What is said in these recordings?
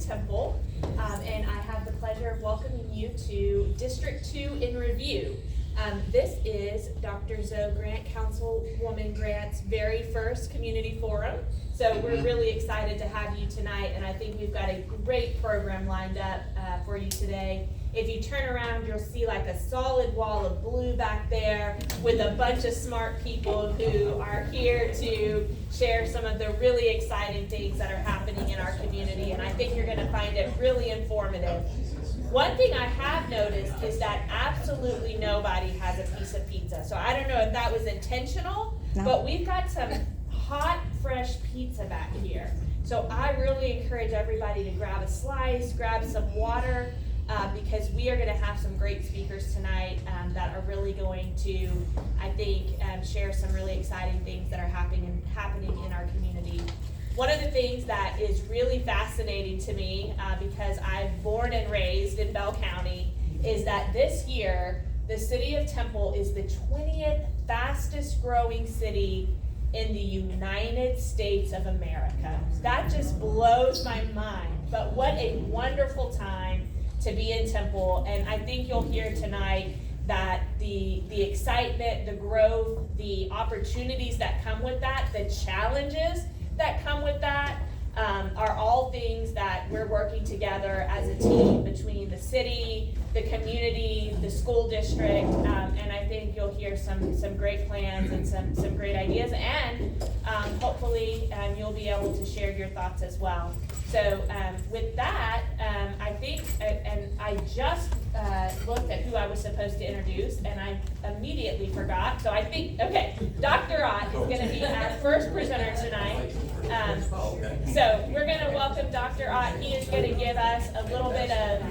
Temple, and I have the pleasure of welcoming you to District 2 in Review. This is Dr. Zoe Grant, Councilwoman Grant's very first community forum. So we're really excited to have you tonight, and I think we've got a great program lined up for you today. If you turn around, you'll see like a solid wall of blue back there with a bunch of smart people who are here to share some of the really exciting things that are happening in our community, and I think you're going to find it really informative. One thing I have noticed is that absolutely nobody has a piece of pizza. So I don't know if that was intentional, but we've got some hot, fresh pizza back here. So I really encourage everybody to grab a slice, grab some water, because we are going to have some great speakers tonight that are really going to, I think, share some really exciting things that are happening in our community. One of the things that is really fascinating to me, because I'm born and raised in Bell County, is that this year, the city of Temple is the 20th fastest growing city in the United States of America. That just blows my mind. But what a wonderful time to be in Temple. And I think you'll hear tonight that the excitement, the growth, the opportunities that come with that, the challenges that come with that are all things that we're working together as a team between the city, the community, the school district, and I think you'll hear some great plans and some great ideas, and hopefully you'll be able to share your thoughts as well. So with that, I think, and I just looked at who I was supposed to introduce, and I immediately forgot. So I think, okay, Dr. Ott is going to be our first presenter tonight. So we're going to welcome Dr. Ott. He is going to give us a little bit of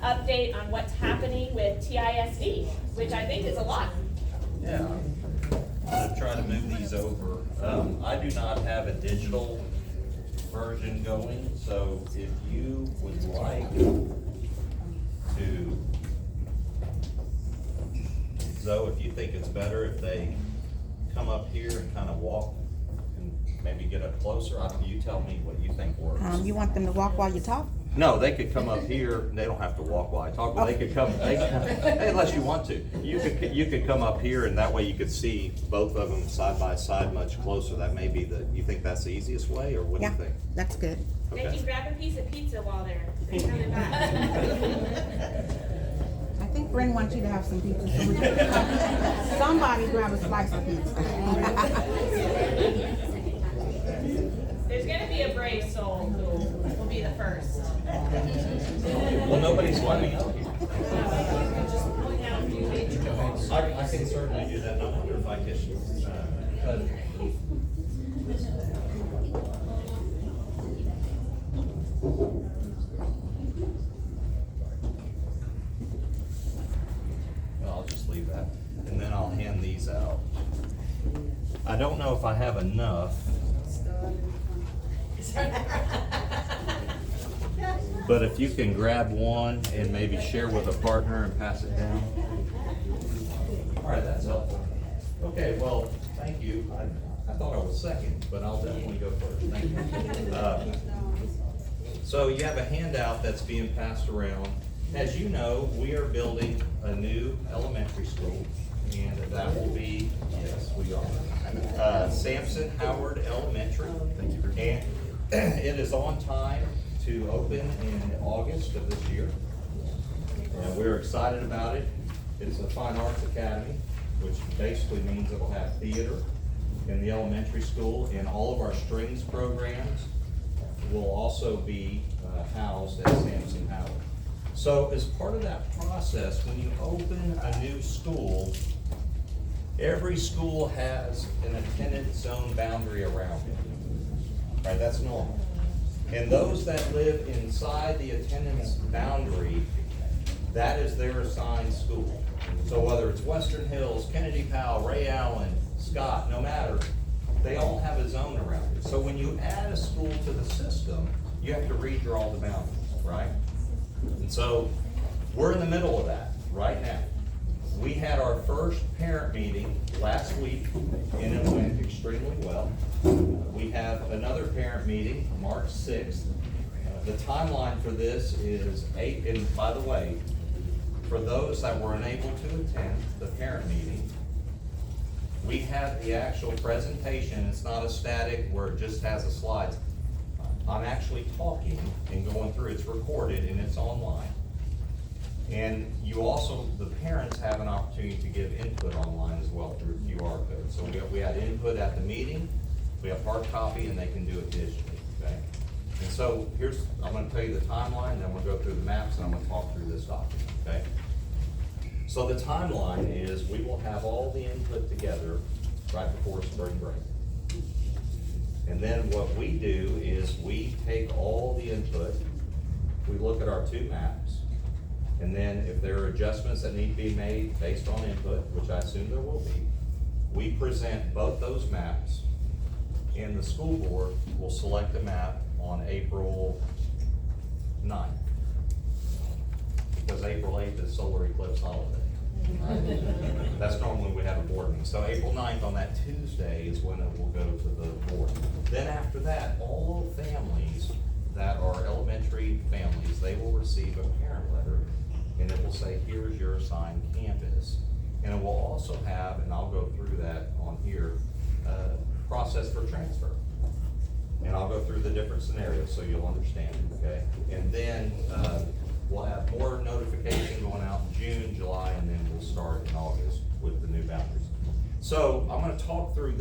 update on what's happening with TISD, which I think is a lot. Yeah, I'm going to try to move these over. I do not have a digital version going, so if you would like to, Zoe, if you think it's better if they come up here and kind of walk and maybe get up closer, you tell me what you think works. You want them to walk while you talk? No, they could come up here. They don't have to walk while I talk, but they could come. Unless you want to, you could come up here, and that way you could see both of them side by side much closer. That may be you think that's the easiest way, or what do you think? That's good. They can grab a piece of pizza while they're coming back. I think Brynn wants you to have some pizza. So we can somebody grab a slice of pizza. There's going to be a brave soul who will be the first. Well, nobody's letting me out here. I can certainly do that. I wonder if I could cut. Well, I'll just leave that, and then I'll hand these out. I don't know if I have enough. But if you can grab one and maybe share with a partner and pass it down. All right, that's helpful. Okay, well, thank you. I thought I was second, but I'll definitely go first. Thank you. So you have a handout that's being passed around. As you know, we are building a new elementary school, and that will be, yes, we are, Sampson Howard Elementary. Thank you. And it is on time to open in August of this year. And we're excited about it. It's a fine arts academy, which basically means it'll have theater in the elementary school, and all of our strings programs will also be housed at Sampson Howard. So as part of that process, when you open a new school, every school has an attendance zone boundary around it. Right, that's normal. And those that live inside the attendance boundary, that is their assigned school. So whether it's Western Hills, Kennedy Powell, Ray Allen, Scott, no matter, they all have a zone around it. So when you add a school to the system, you have to redraw the boundaries, right? And so we're in the middle of that right now. We had our first parent meeting last week, and it went extremely well. We have another parent meeting March 6th The timeline for this is and by the way, for those that were unable to attend the parent meeting, we have the actual presentation. It's not a static where it just has the slides. I'm actually talking and going through, it's recorded and it's online. And you also, the parents have an opportunity to give input online as well through QR code. So we had input at the meeting, we have hard copy, and they can do it digitally, okay? And so I'm gonna tell you the timeline, then we'll go through the maps, and I'm gonna talk through this document, okay? So the timeline is we will have all the input together right before spring break. And then what we do is we take all the input, we look at our two maps, and then if there are adjustments that need to be made based on input, which I assume there will be, we present both those maps, and the school board will select a map on April 9th. Because April 8th is solar eclipse holiday. Right? That's normally we have a board meeting. So April 9th on that Tuesday is when it will go to the board. Then after that, all families that are elementary families, they will receive a parent letter, and it will say, here's your assigned campus. And it will also have, and I'll go through that on here, process for transfer. And I'll go through the different scenarios so you'll understand, okay? And then we'll have more notification going out in June, July, and then we'll start in August with the new boundaries. So I'm gonna talk through, turn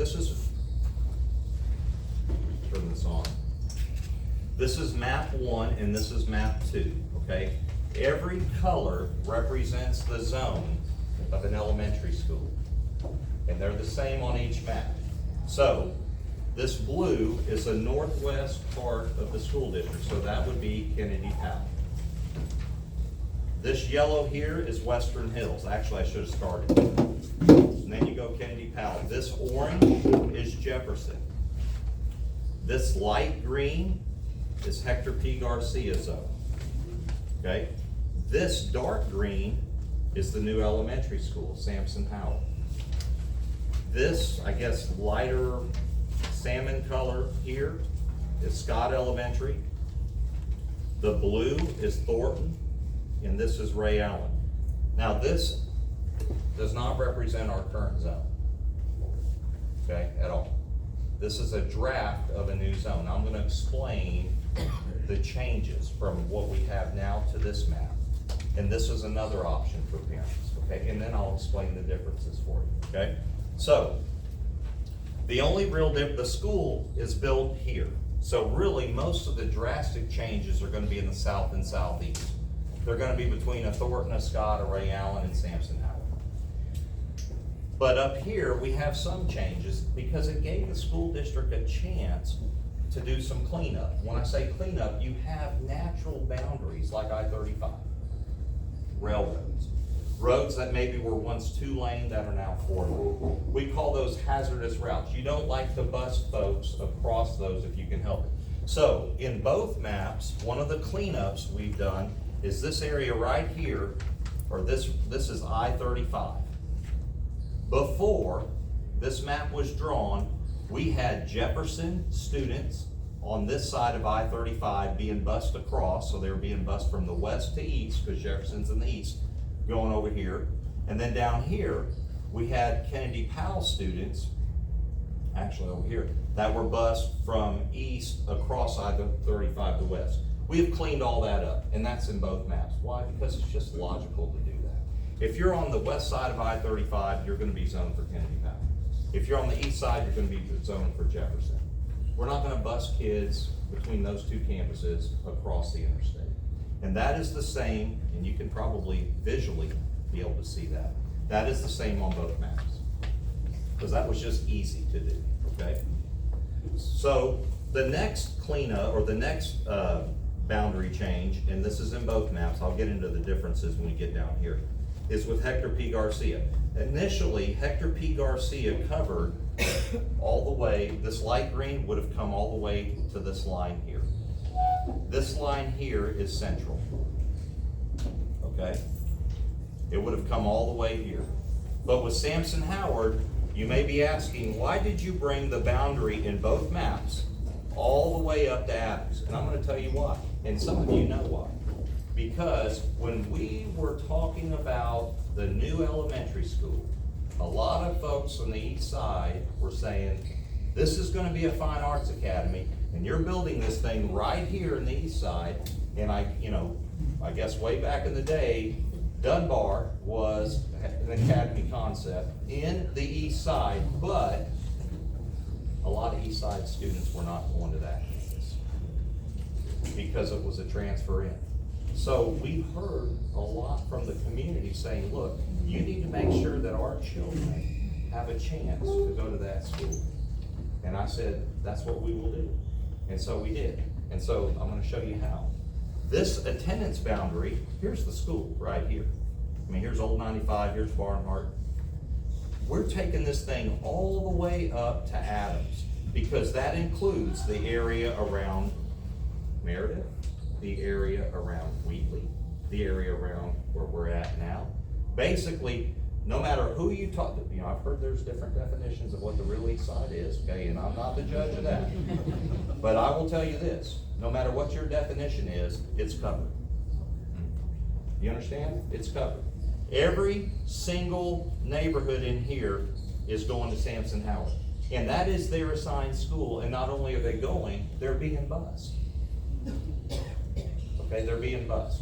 this on. This is map 1 and this is map 2, okay? Every color represents the zone of an elementary school. And they're the same on each map. So this blue is the northwest part of the school district, so that would be Kennedy Powell. This yellow here is Western Hills. Actually, I should have started. And then you go Kennedy Powell. This orange is Jefferson. This light green is Hector P. Garcia zone. Okay? This dark green is the new elementary school, Sampson Howell. This, I guess, lighter salmon color here is Scott Elementary. The blue is Thornton, and this is Ray Allen. Now this does not represent our current zone, okay, at all. This is a draft of a new zone. Now I'm gonna explain the changes from what we have now to this map. And this is another option for parents, okay? And then I'll explain the differences for you, okay? So, the only real the school is built here. So really, most of the drastic changes are gonna be in the south and southeast. They're gonna be between a Thornton, a Scott, a Ray Allen, and Sampson Howell. But up here, we have some changes because it gave the school district a chance to do some cleanup. When I say cleanup, you have natural boundaries like I-35, railroads, roads that maybe were once 2-lane that are now 4-lane. We call those hazardous routes. You don't like to bus folks across those if you can help it. So in both maps, one of the cleanups we've done is this area right here, or this is I-35. Before this map was drawn, we had Jefferson students on this side of I-35 being bused across, so they were being bused from the west to east, because Jefferson's in the east, going over here. And then down here, we had Kennedy Powell students, actually over here, that were bused from east across I-35 to west. We have cleaned all that up, and that's in both maps. Why? Because it's just logical to do that. If you're on the west side of I-35, you're gonna be zoned for Kennedy Powell. If you're on the east side, you're gonna be zoned for Jefferson. We're not gonna bus kids between those two campuses across the interstate. And that is the same, and you can probably visually be able to see that. That is the same on both maps. Because that was just easy to do, okay? So the next cleanup, or the next boundary change, and this is in both maps, I'll get into the differences when we get down here, is with Hector P. Garcia. Initially, Hector P. Garcia covered all the way, this light green would have come all the way to this line here. This line here is central, okay? It would have come all the way here. But with Sampson Howard, you may be asking, why did you bring the boundary in both maps all the way up to Adams? And I'm gonna tell you why. And some of you know why. Because when we were talking about the new elementary school, a lot of folks on the east side were saying, this is gonna be a fine arts academy, and you're building this thing right here in the east side. And I guess way back in the day, Dunbar was an academy concept in the east side, but a lot of east side students were not going to that campus because it was a transfer in. So we've heard a lot from the community saying, look, you need to make sure that our children have a chance to go to that school. And I said, that's what we will do. And so we did. And so I'm gonna show you how. This attendance boundary, here's the school right here. I mean, here's Old 95, here's Barnhart. We're taking this thing all the way up to Adams because that includes the area around Meredith, the area around Wheatley, the area around where we're at now. Basically, no matter who you talk to, I've heard there's different definitions of what the real east side is, okay, and I'm not the judge of that. But I will tell you this, no matter what your definition is, it's covered. You understand? It's covered. Every single neighborhood in here is going to Sampson Howard. And that is their assigned school, and not only are they going, they're being bused. Okay, they're being bused.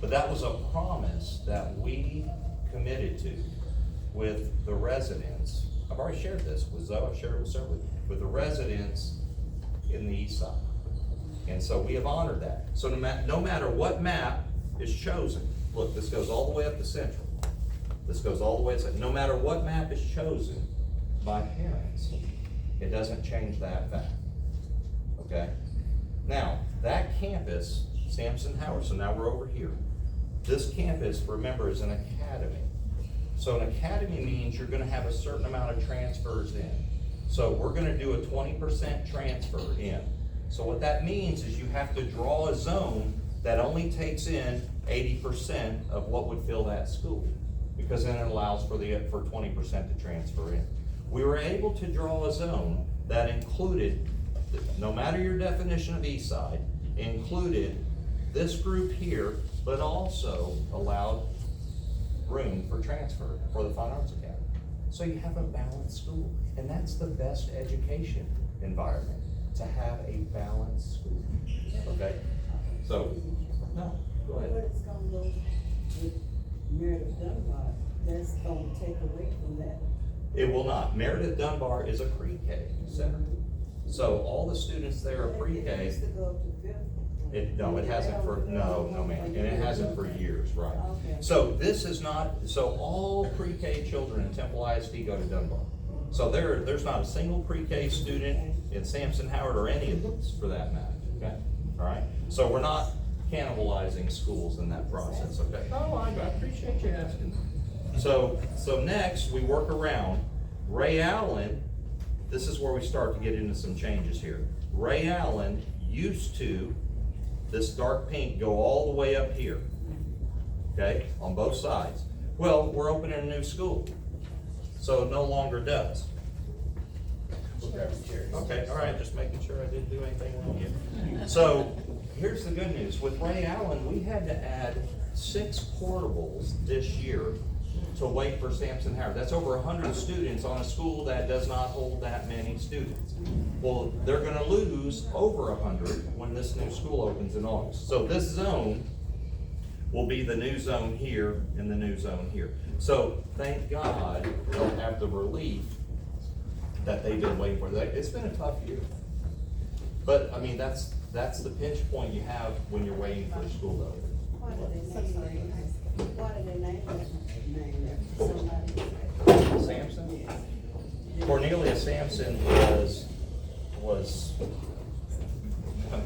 But that was a promise that we committed to with the residents. I've already shared this with Zoe, I've shared it with several, with the residents in the east side. And so we have honored that. So no matter what map is chosen, look, this goes all the way up to Central. This goes all the way to, no matter what map is chosen by parents, it doesn't change that fact, okay? Now, that campus, Sampson Howard, so now we're over here. This campus, remember, is an academy. So an academy means you're gonna have a certain amount of transfers in. So we're gonna do a 20% transfer in. So what that means is you have to draw a zone that only takes in 80% of what would fill that school, because then it allows for 20% to transfer in. We were able to draw a zone that included, no matter your definition of east side, included this group here, but also allowed room for transfer for the Fine Arts Academy. So you have a balanced school, and that's the best education environment, to have a balanced school, okay? So, no, go ahead. But it's gonna go with Meredith Dunbar, that's gonna take away from that. It will not. Meredith Dunbar is a pre-K center. So all the students there are It pre-K. used to go up to fifth. It hasn't for, no ma'am, and it hasn't for years, right? Okay. So this is not, so all pre-K children in Temple ISD go to Dunbar. So there's not a single pre-K student in Sampson Howard or any of these for that matter, okay? All right? So we're not cannibalizing schools in that process, okay? Oh, I appreciate you asking. So next, we work around Ray Allen. This is where we start to get into some changes here. Ray Allen used to, this dark pink, go all the way up here, okay, on both sides. Well, we're opening a new school, so it no longer does. Okay, all right, just making sure I didn't do anything wrong here. So here's the good news. With Ray Allen, we had to add 6 portables this year to wait for Sampson Howard. That's over 100 students on a school that does not hold that many students. Well, they're gonna lose over 100 when this new school opens in August. So this zone will be the new zone here and the new zone here. So thank God they'll have the relief that they've been waiting for. It's been a tough year. But, I mean, that's the pinch point you have when you're waiting for a school to open. Why did they name that? Somebody. Sampson? Cornelia Sampson was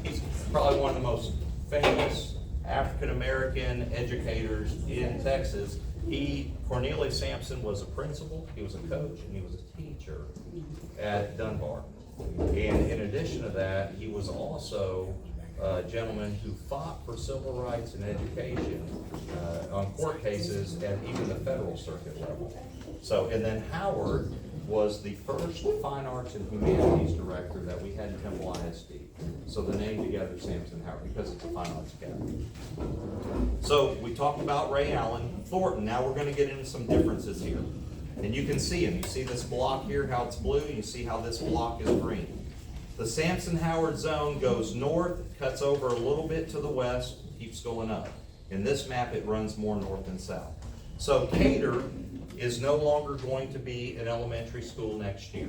he's probably one of the most famous African-American educators in Texas. Cornelia Sampson was a principal, he was a coach, and he was a teacher at Dunbar. And in addition to that, he was also a gentleman who fought for civil rights and education on court cases at even the federal circuit level. So, and then Howard was the first fine arts and humanities director that we had in Temple ISD. So the name together, Sampson Howard, because it's a fine arts academy. So we talked about Ray Allen, Thornton. Now we're going to get into some differences here. And you can see them. You see this block here, how it's blue, and you see how this block is green. The Sampson Howard zone goes north, cuts over a little bit to the west, keeps going up. In this map, it runs more north and south. So Cater is no longer going to be an elementary school next year.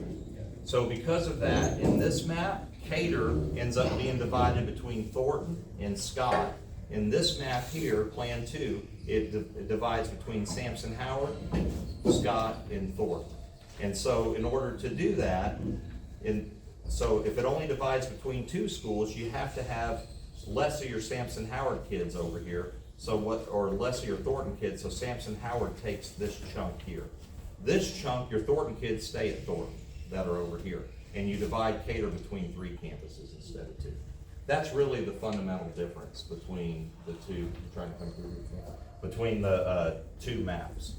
So because of that, in this map, Cater ends up being divided between Thornton and Scott. In this map here, Plan 2, it divides between Sampson Howard, Scott, and Thornton. And so in order to do that, so if it only divides between two schools, you have to have less of your Sampson Howard kids over here, or less of your Thornton kids, so Sampson Howard takes this chunk here. This chunk, your Thornton kids stay at Thornton that are over here, and you divide Cater between 3 campuses instead of 2. That's really the fundamental difference between the two. I'm trying to come through between the 2 maps.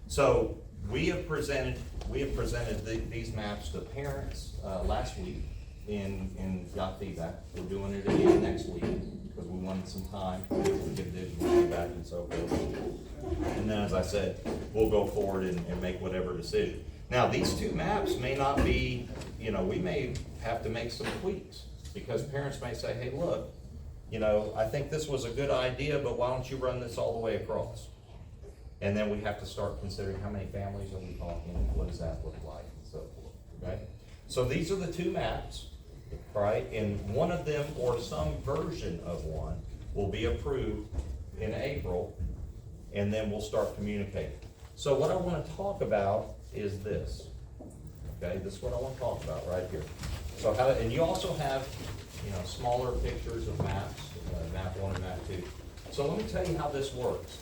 So we have presented these maps to parents last week and got feedback. We're doing it again next week because we wanted some time to give additional feedback and so forth. And then, as I said, we'll go forward and make whatever decision. Now, these 2 maps may not be, we may have to make some tweaks because parents may say, hey, look, I think this was a good idea, but why don't you run this all the way across? And then we have to start considering how many families are we talking, what does that look like, and so forth, okay? So these are the 2 maps, right? And one of them, or some version of one, will be approved in April, and then we'll start communicating. So what I want to talk about is this, okay? This is what I want to talk about right here. So and you also have, smaller pictures of maps, map 1 and map 2. So let me tell you how this works.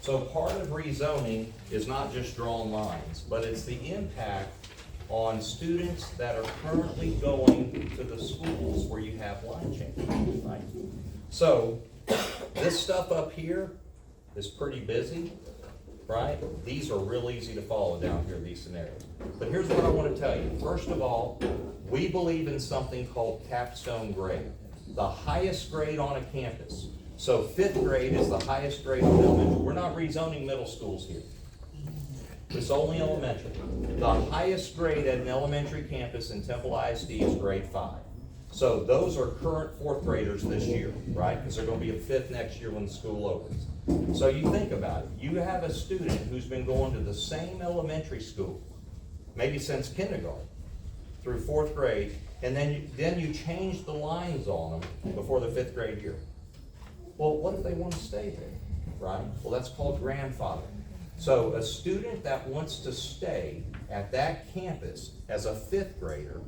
So part of rezoning is not just drawing lines, but it's the impact on students that are currently going to the schools where you have line changes, right? So this stuff up here is pretty busy, right? These are real easy to follow down here, these scenarios. But here's what I want to tell you. First of all, we believe in something called capstone grade, the highest grade on a campus. So 5th grade is the highest grade in elementary. We're not rezoning middle schools here. It's only elementary. The highest grade at an elementary campus in Temple ISD is grade 5. So those are current 4th graders this year, right? Because they're going to be a 5th next year when the school opens. So you think about it. You have a student who's been going to the same elementary school, maybe since kindergarten through 4th grade, and then you change the lines on them before the 5th grade year. Well, what if they want to stay there, right? Well, that's called grandfathering. So a student that wants to stay at that campus as a 5th grader,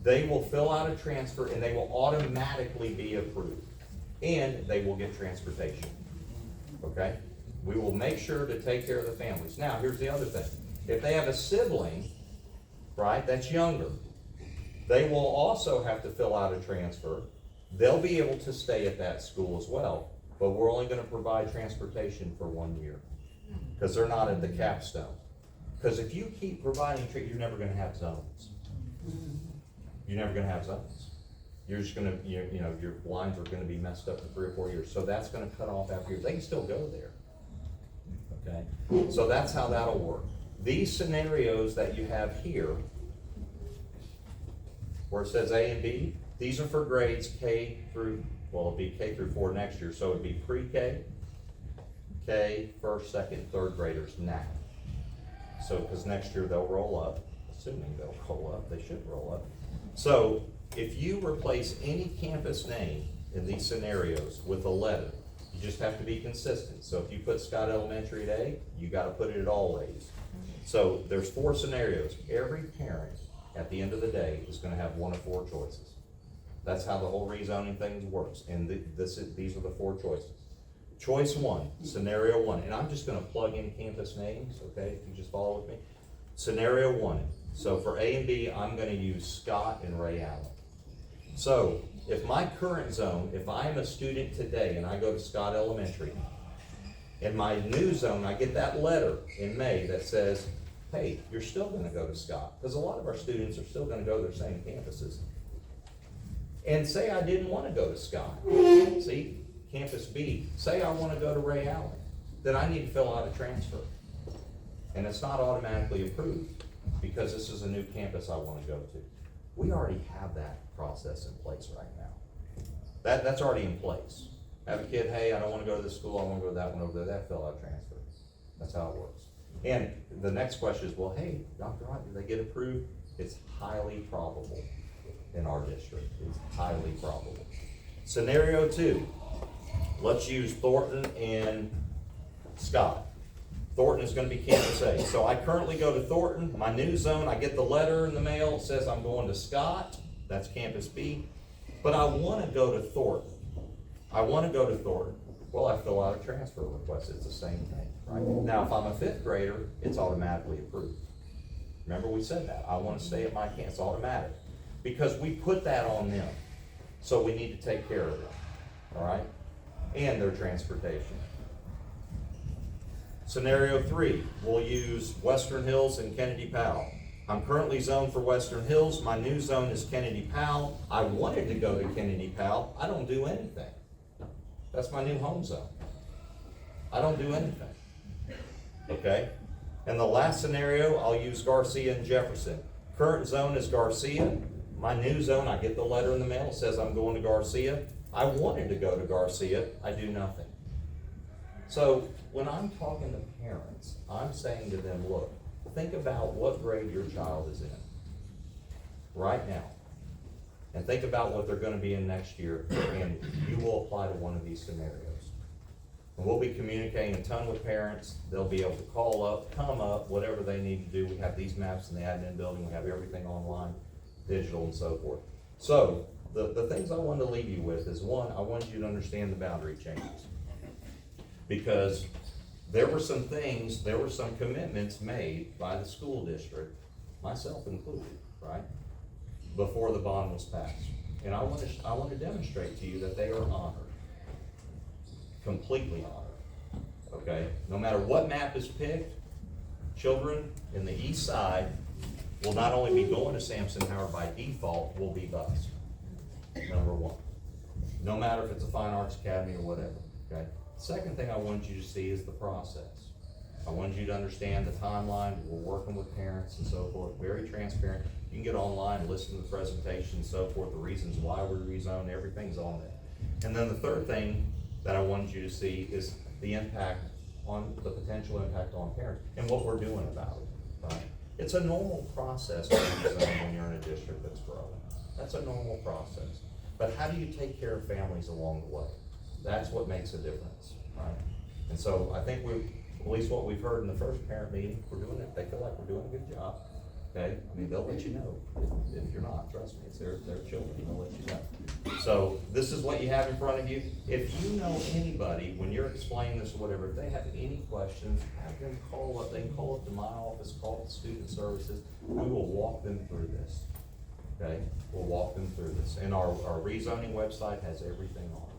they will fill out a transfer and they will automatically be approved. And they will get transportation, okay? We will make sure to take care of the families. Now, here's the other thing. If they have a sibling, right, that's younger, they will also have to fill out a transfer. They'll be able to stay at that school as well, but we're only going to provide transportation for 1 year because they're not at the capstone. Because if you keep providing, you're never going to have zones. You're never going to have zones. You're just going to, your lines are going to be messed up for 3 or 4 years. So that's going to cut off after years. They can still go there. Okay? So that's how that'll work. These scenarios that you have here, where it says A and B, these are for grades K through, well, it'll be K through 4 next year, so it'd be pre-K, K, 1st, 2nd, 3rd graders now. So, because next year they'll roll up, assuming they'll roll up, they should roll up. So, if you replace any campus name in these scenarios with a letter, you just have to be consistent. So if you put Scott Elementary at A, you gotta put it at all A's. So there's 4 scenarios. Every parent, at the end of the day, is gonna have 1 of 4 choices. That's how the whole rezoning thing works, and these are the 4 choices. Choice 1, scenario 1, and I'm just gonna plug in campus names, okay, if you just follow with me. Scenario 1, so for A and B, I'm gonna use Scott and Ray Allen. So, if my current zone, if I'm a student today and I go to Scott Elementary, in my new zone, I get that letter in May that says, hey, you're still gonna go to Scott, because a lot of our students are still gonna go to their same campuses. And say I didn't wanna go to Scott, see, campus B, say I wanna go to Ray Allen, then I need to fill out a transfer. And it's not automatically approved, because this is a new campus I wanna go to. We already have that process in place right now. That's already in place. Have a kid, hey, I don't wanna go to this school, I wanna go to that one over there, that fill out transfer. That's how it works. And the next question is, well, hey, Dr. Wright, did they get approved? It's highly probable in our district. It's highly probable. Scenario 2, let's use Thornton and Scott. Thornton is gonna be campus A. So I currently go to Thornton, my new zone, I get the letter in the mail, it says I'm going to Scott, that's campus B. But I wanna go to Thornton. Well, I fill out a transfer request, it's the same thing, right? Now, if I'm a 5th grader, it's automatically approved. Remember we said that, I wanna stay at my campus, it's automatic. Because we put that on them, so we need to take care of them, all right? And their transportation. Scenario 3, we'll use Western Hills and Kennedy Powell. I'm currently zoned for Western Hills, my new zone is Kennedy Powell. I wanted to go to Kennedy Powell, I don't do anything. That's my new home zone. I don't do anything, okay? And the last scenario, I'll use Garcia and Jefferson. Current zone is Garcia. My new zone, I get the letter in the mail, it says I'm going to Garcia. I wanted to go to Garcia, I do nothing. So when I'm talking to parents, I'm saying to them, look, think about what grade your child is in right now. And think about what they're gonna be in next year, and you will apply to one of these scenarios. And we'll be communicating a ton with parents, they'll be able to call up, come up, whatever they need to do. We have these maps in the admin building, we have everything online, digital and so forth. So, the things I wanted to leave you with is, one, I want you to understand the boundary changes. Because there were some commitments made by the school district, myself included, right? Before the bond was passed. And I want to demonstrate to you that they are honored. Completely honored, okay? No matter what map is picked, children in the east side will not only be going to Sampson Howard by default, will be bused, number one. No matter if it's a fine arts academy or whatever, okay? Second thing I want you to see is the process. I want you to understand the timeline, we're working with parents and so forth, very transparent. You can get online and listen to the presentation and so forth, the reasons why we rezoned, everything's on there. And then the third thing that I wanted you to see is the impact on, the potential impact on parents and what we're doing about it, right? It's a normal process when you're in a district that's growing. That's a normal process. But how do you take care of families along the way? That's what makes a difference, right? And so I think at least what we've heard in the first parent meeting, we're doing it, they feel like we're doing a good job, okay? I mean, they'll let you know if you're not, trust me, it's their children, they'll let you know. So this is what you have in front of you. If you know anybody, when you're explaining this or whatever, if they have any questions, have them call up, they can call up to my office, call student services, we will walk them through this, okay? We'll walk them through this. And our rezoning website has everything on it.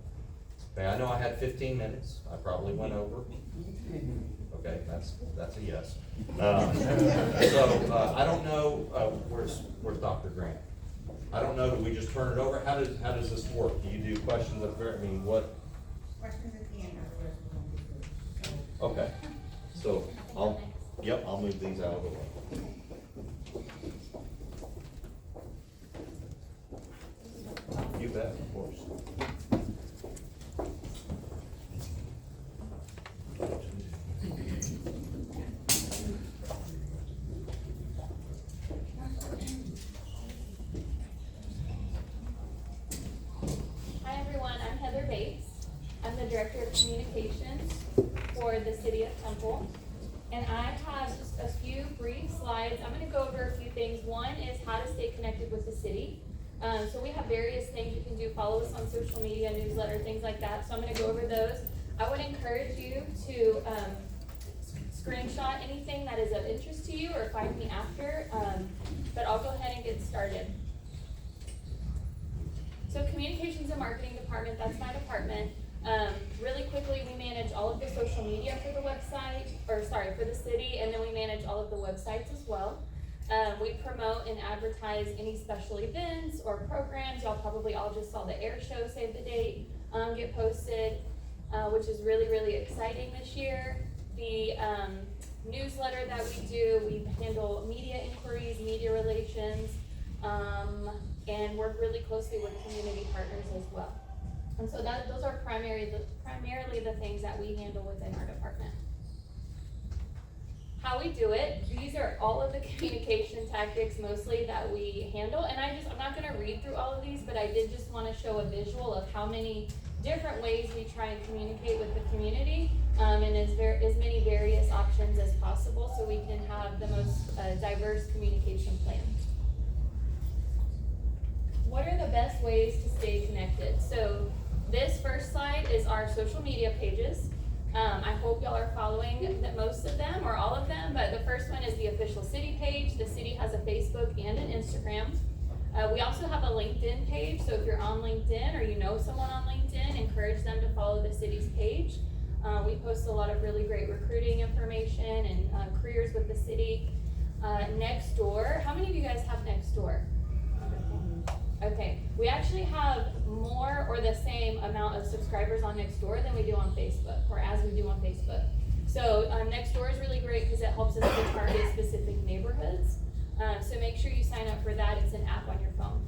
Okay, I know I had 15 minutes, I probably went over. Okay, that's a yes. I don't know, where's Dr. Grant? I don't know, do we just turn it over? How does this work? Do you do questions at the, what? Questions at the end of the rest. Okay, so I'll move these out of the way. You bet, of course. Director of Communications for the City of Temple. And I have just a few brief slides. I'm going to go over a few things. One is how to stay connected with the city. So we have various things you can do. Follow us on social media, newsletter, things like that. So I'm going to go over those. I would encourage you to screenshot anything that is of interest to you or find me after. But I'll go ahead and get started. So Communications and Marketing Department, that's my department. Really quickly, we manage all of the social media for the website, for the city, and then we manage all of the websites as well. We promote and advertise any special events or programs. Y'all probably all just saw the air show, Save the Date, get posted, which is really, really exciting this year. The newsletter that we do, we handle media inquiries, media relations, and work really closely with community partners as well. And so those are primarily the things that we handle within our department. How we do it, these are all of the communication tactics mostly that we handle, and I'm not gonna read through all of these, but I did just wanna show a visual of how many different ways we try and communicate with the community, and as many various options as possible so we can have the most diverse communication plan. What are the best ways to stay connected? So this first slide is our social media pages. I hope y'all are following most of them or all of them, but the first one is the official city page. The city has a Facebook and an Instagram. We also have a LinkedIn page, so if you're on LinkedIn or you know someone on LinkedIn, encourage them to follow the city's page. We post a lot of really great recruiting information and careers with the city. Nextdoor, how many of you guys have Nextdoor? Okay, we actually have more or the same amount of subscribers on Nextdoor than we do on Facebook, or as we do on Facebook. So Nextdoor is really great because it helps us to target specific neighborhoods. So make sure you sign up for that. It's an app on your phone.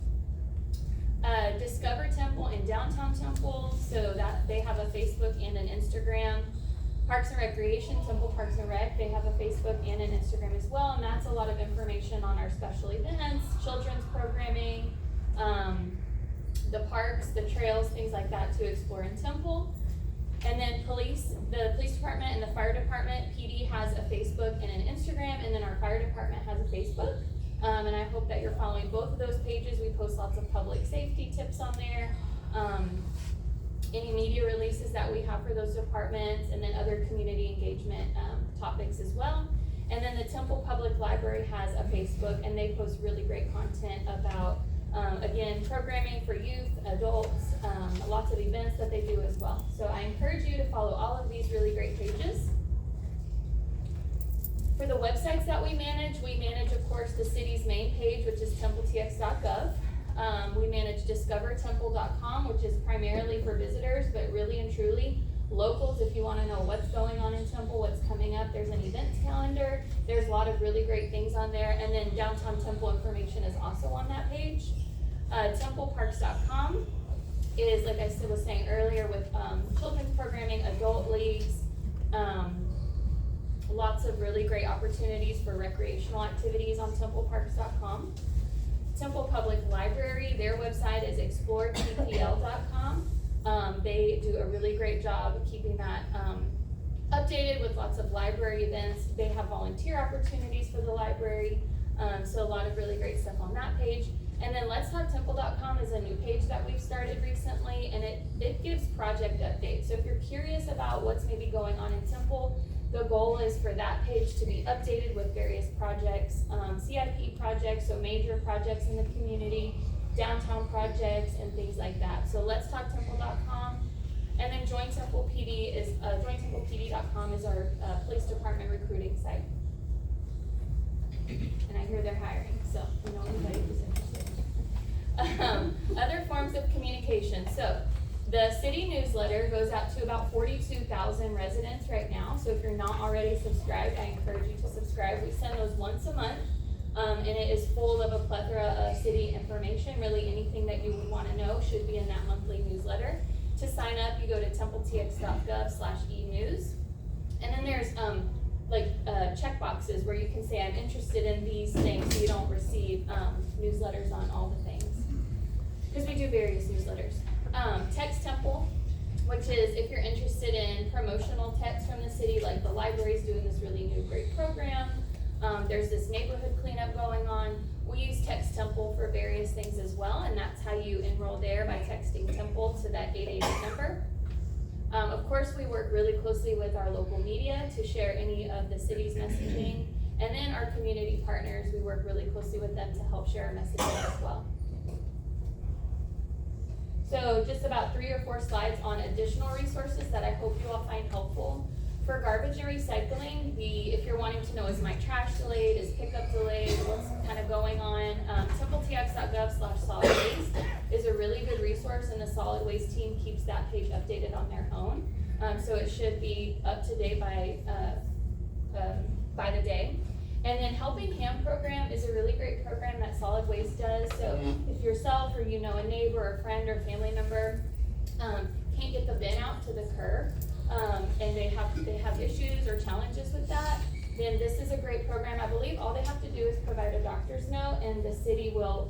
Discover Temple in downtown Temple, so that they have a Facebook and an Instagram. Parks and Recreation, Temple Parks and Rec, they have a Facebook and an Instagram as well, and that's a lot of information on our special events, children's programming, the parks, the trails, things like that to explore in Temple. And then the police department and the fire department, PD has a Facebook and an Instagram, and then our fire department has a Facebook. And I hope that you're following both of those pages. We post lots of public safety tips on there, any media releases that we have for those departments, and then other community engagement topics as well. And then the Temple Public Library has a Facebook, and they post really great content about again, programming for youth, adults, lots of events that they do as well. So I encourage you to follow all of these really great pages. For the websites that we manage, of course, the city's main page, which is templetx.gov. We manage discovertemple.com, which is primarily for visitors, but really and truly locals, if you want to know what's going on in Temple, what's coming up. There's an events calendar. There's a lot of really great things on there. And then downtown Temple information is also on that page. Templeparks.com is, like I was saying earlier, with children's programming, adult leagues, lots of really great opportunities for recreational activities on templeparks.com. Temple Public Library, their website is exploretpl.com. They do a really great job of keeping that updated with lots of library events. They have volunteer opportunities for the library, so a lot of really great stuff on that page. And then letstalktemple.com is a new page that we've started recently, and it gives project updates. So if you're curious about what's maybe going on in Temple, the goal is for that page to be updated with various projects, CIP projects, so major projects in the community, downtown projects, and things like that. So letstalktemple.com, and then jointemplepd.com is our police department recruiting site. And I hear they're hiring, so you know anybody who's interested. Other forms of communication. So the city newsletter goes out to about 42,000 residents right now. So if you're not already subscribed, I encourage you to subscribe. We send those once a month, and it is full of a plethora of city information. Really anything that you would want to know should be in that monthly newsletter. To sign up, you go to templetx.gov/e-news. And then there's check boxes where you can say I'm interested in these things, so you don't receive newsletters on all the things, because we do various newsletters. Text Temple, which is if you're interested in promotional text from the city, like the library's doing this really new great program. There's this neighborhood cleanup going on. We use Text Temple for various things as well, and that's how you enroll there, by texting Temple to that 888 number. Of course, we work really closely with our local media to share any of the city's messaging, and then our community partners, we work really closely with them to help share our messaging as well. So just about 3 or 4 slides on additional resources that I hope you all find helpful. For garbage and recycling, if you're wanting to know, is my trash delayed, is pickup delayed, what's kind of going on, templetx.gov/solid waste is a really good resource, and the solid waste team keeps that page updated on their own. So it should be up to date by the day. And then Helping Hand program is a really great program that Solid Waste does. So if yourself or you know a neighbor or friend or family member can't get the bin out to the curb, and they have issues or challenges with that, then this is a great program. I believe all they have to do is provide a doctor's note, and the city will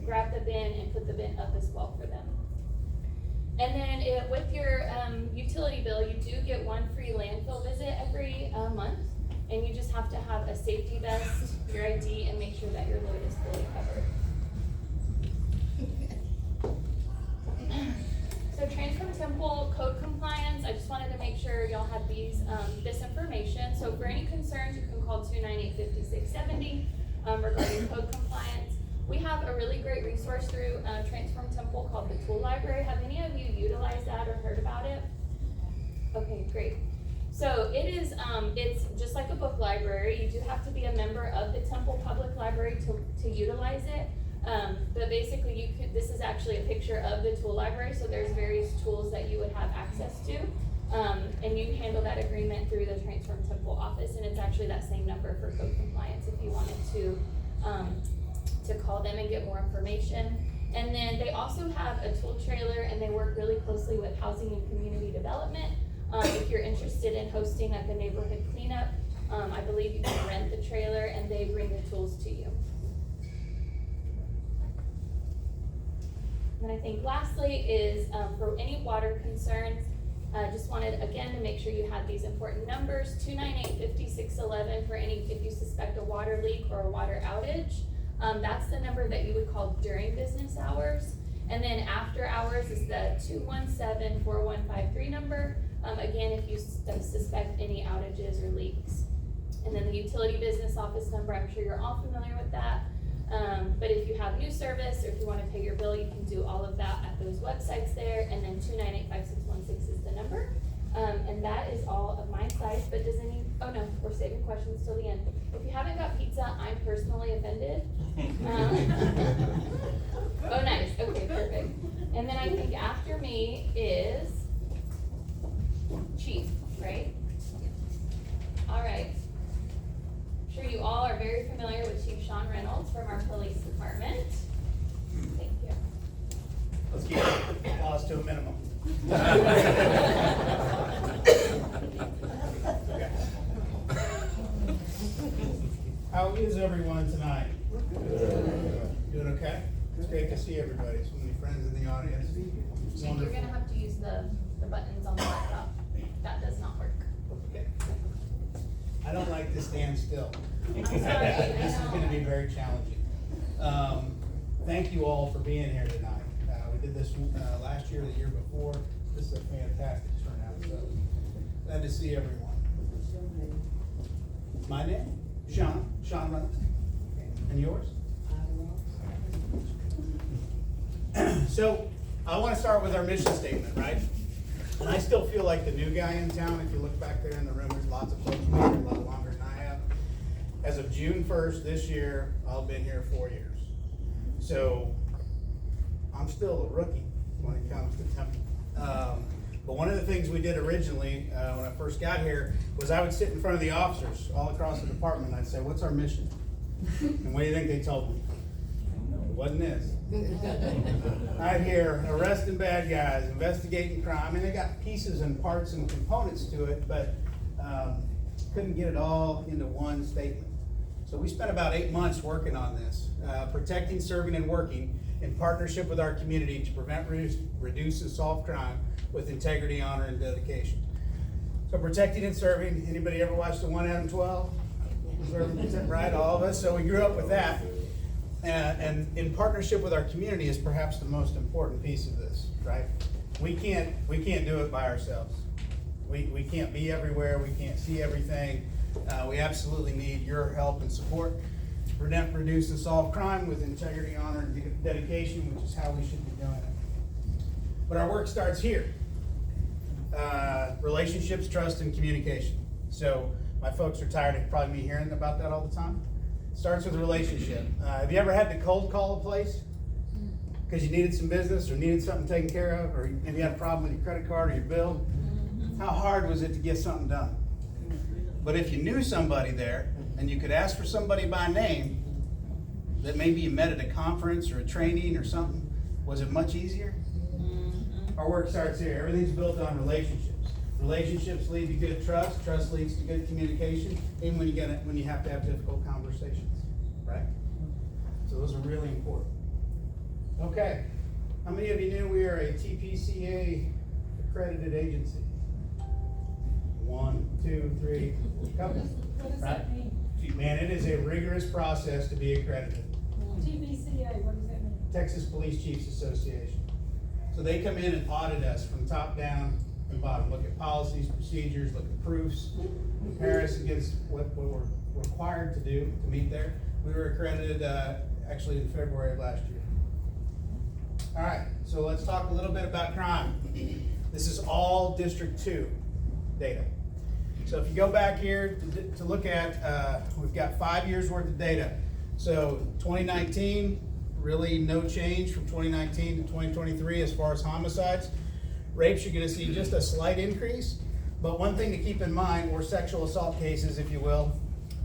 grab the bin and put the bin up as well for them. And then with your utility bill, you do get 1 free landfill visit every month, and you just have to have a safety vest, your ID, and make sure that your load is fully covered. So Transform Temple code compliance, I just wanted to make sure y'all had this information. So for any concerns, you can call 298-5670 regarding code compliance. We have a really great resource through Transform Temple called the Tool Library. Have any of you utilized that or heard about it? Okay, great. So it is, it's just like a book library. You do have to be a member of the Temple Public Library to utilize it. But basically this is actually a picture of the tool library, so there's various tools that you would have access to. And you handle that agreement through the Transform Temple office, and it's actually that same number for code compliance if you wanted to call them and get more information. And then they also have a tool trailer, and they work really closely with housing and community development. If you're interested in hosting like a neighborhood cleanup, I believe you can rent the trailer and they bring the tools to you. And I think lastly is for any water concerns, just wanted again to make sure you had these important numbers, 298-5611 for if you suspect a water leak or a water outage. That's the number that you would call during business hours. And then after hours is the 217-4153 number. Again, if you suspect any outages or leaks. And then the utility business office number, I'm sure you're all familiar with that. But if you have new service or if you want to pay your bill, you can do all of that at those websites there. And then 298-5616 is the number. And that is all of my slides. But oh no, we're saving questions till the end. If you haven't got pizza, I'm personally offended. Oh, nice. Okay, perfect. And then I think after me is Chief, right? All right. I'm sure you all are very familiar with Chief Shawn Reynolds from our police department. Thank you. Let's keep the pause to a minimum. Okay. How is everyone tonight? Doing okay? It's great to see everybody. So many friends in the audience. Chief, you're gonna have to use the buttons on the laptop. That does not work. Okay. I don't like to stand still. I'm sorry. This is gonna be very challenging. Thank you all for being here tonight. We did this last year, the year before. This is a fantastic turnout, so glad to see everyone. My name? Shawn Reynolds. And yours? So, I want to start with our mission statement, right? And I still feel like the new guy in town. If you look back there in the room, there's lots of folks who are here a lot longer than I have. As of June 1st this year, I've been here 4 years. So, I'm still a rookie when it comes to Temple. But one of the things we did originally, when I first got here, was I would sit in front of the officers all across the department and I'd say, what's our mission? And what do you think they told me? It wasn't this. I'd hear arresting bad guys, investigating crime. I mean, they got pieces and parts and components to it, but couldn't get it all into one statement. So we spent about 8 months working on this, protecting, serving, and working in partnership with our community to prevent, reduce, and solve crime with integrity, honor, and dedication. So protecting and serving, anybody ever watched the 1 Adam 12? Right, all of us. So we grew up with that. And in partnership with our community is perhaps the most important piece of this, right? We can't do it by ourselves. We can't be everywhere. We can't see everything. We absolutely need your help and support to prevent, reduce, and solve crime with integrity, honor, and dedication, which is how we should be doing it. But our work starts here. Relationships, trust, and communication. So my folks are tired of probably me hearing about that all the time. Starts with a relationship. Have you ever had to cold call a place because you needed some business or needed something taken care of, or maybe you had a problem with your credit card or your bill? How hard was it to get something done? But if you knew somebody there and you could ask for somebody by name that maybe you met at a conference or a training or something, was it much easier? Our work starts here. Everything's built on relationships. Relationships lead to good trust. Trust leads to good communication, even when you have to have difficult conversations, right? So those are really important. Okay, how many of you knew we are a TPCA accredited agency? 1, 2, 3, couple. What does Right? that mean? Man, it is a rigorous process to be accredited. TBCA, what does that mean? Texas Police Chiefs Association. So they come in and audit us from top down and bottom, look at policies, procedures, look at proofs, compare us against what we're required to do to meet there. We were accredited actually in February of last year. All right, so let's talk a little bit about crime. This is all District 2 data. So if you go back here to look at, we've got 5 years worth of data. So 2019, really no change from 2019 to 2023 as far as homicides. Rapes, you're gonna see just a slight increase. But one thing to keep in mind, or sexual assault cases, if you will,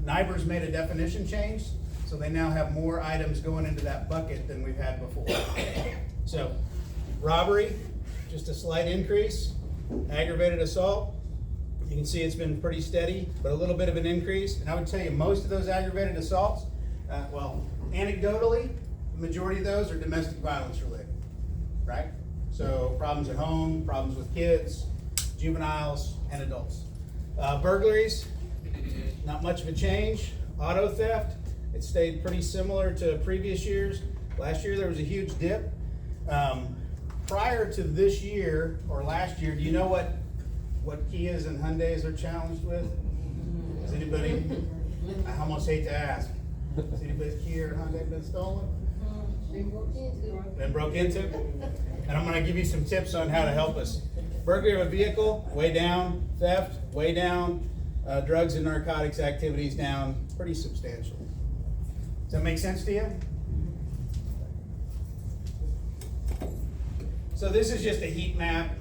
NIBR's made a definition change, so they now have more items going into that bucket than we've had before. So, robbery, just a slight increase. Aggravated assault, you can see it's been pretty steady, but a little bit of an increase. And I would tell you, most of those aggravated assaults, well, anecdotally, the majority of those are domestic violence related, right? So problems at home, problems with kids, juveniles, and adults. Burglaries, not much of a change. Auto theft, it stayed pretty similar to previous years. Last year there was a huge dip. Prior to this year, or last year, do you know what Kias and Hyundais are challenged with? Does anybody, I almost hate to ask, has anybody's Kia or Hyundai been stolen? Been broke into? And I'm gonna give you some tips on how to help us. Burglary of a vehicle, way down. Theft, way down. Drugs and narcotics activities down, pretty substantial. Does that make sense to you? So this is just a heat map.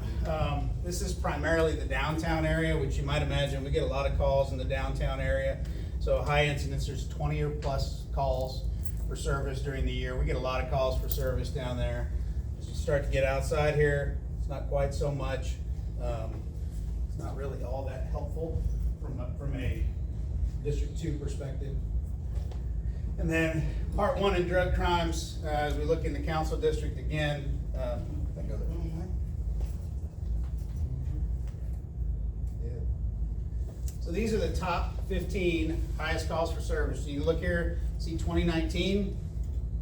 This is primarily the downtown area, which you might imagine, we get a lot of calls in the downtown area. So high incidence, there's 20 or plus calls for service during the year. We get a lot of calls for service down there. As you start to get outside here, it's not quite so much. It's not really all that helpful from a District 2 perspective. And then Part 1 in drug crimes, as we look in the council district again, so these are the top 15 highest calls for service. So you look here, see 2019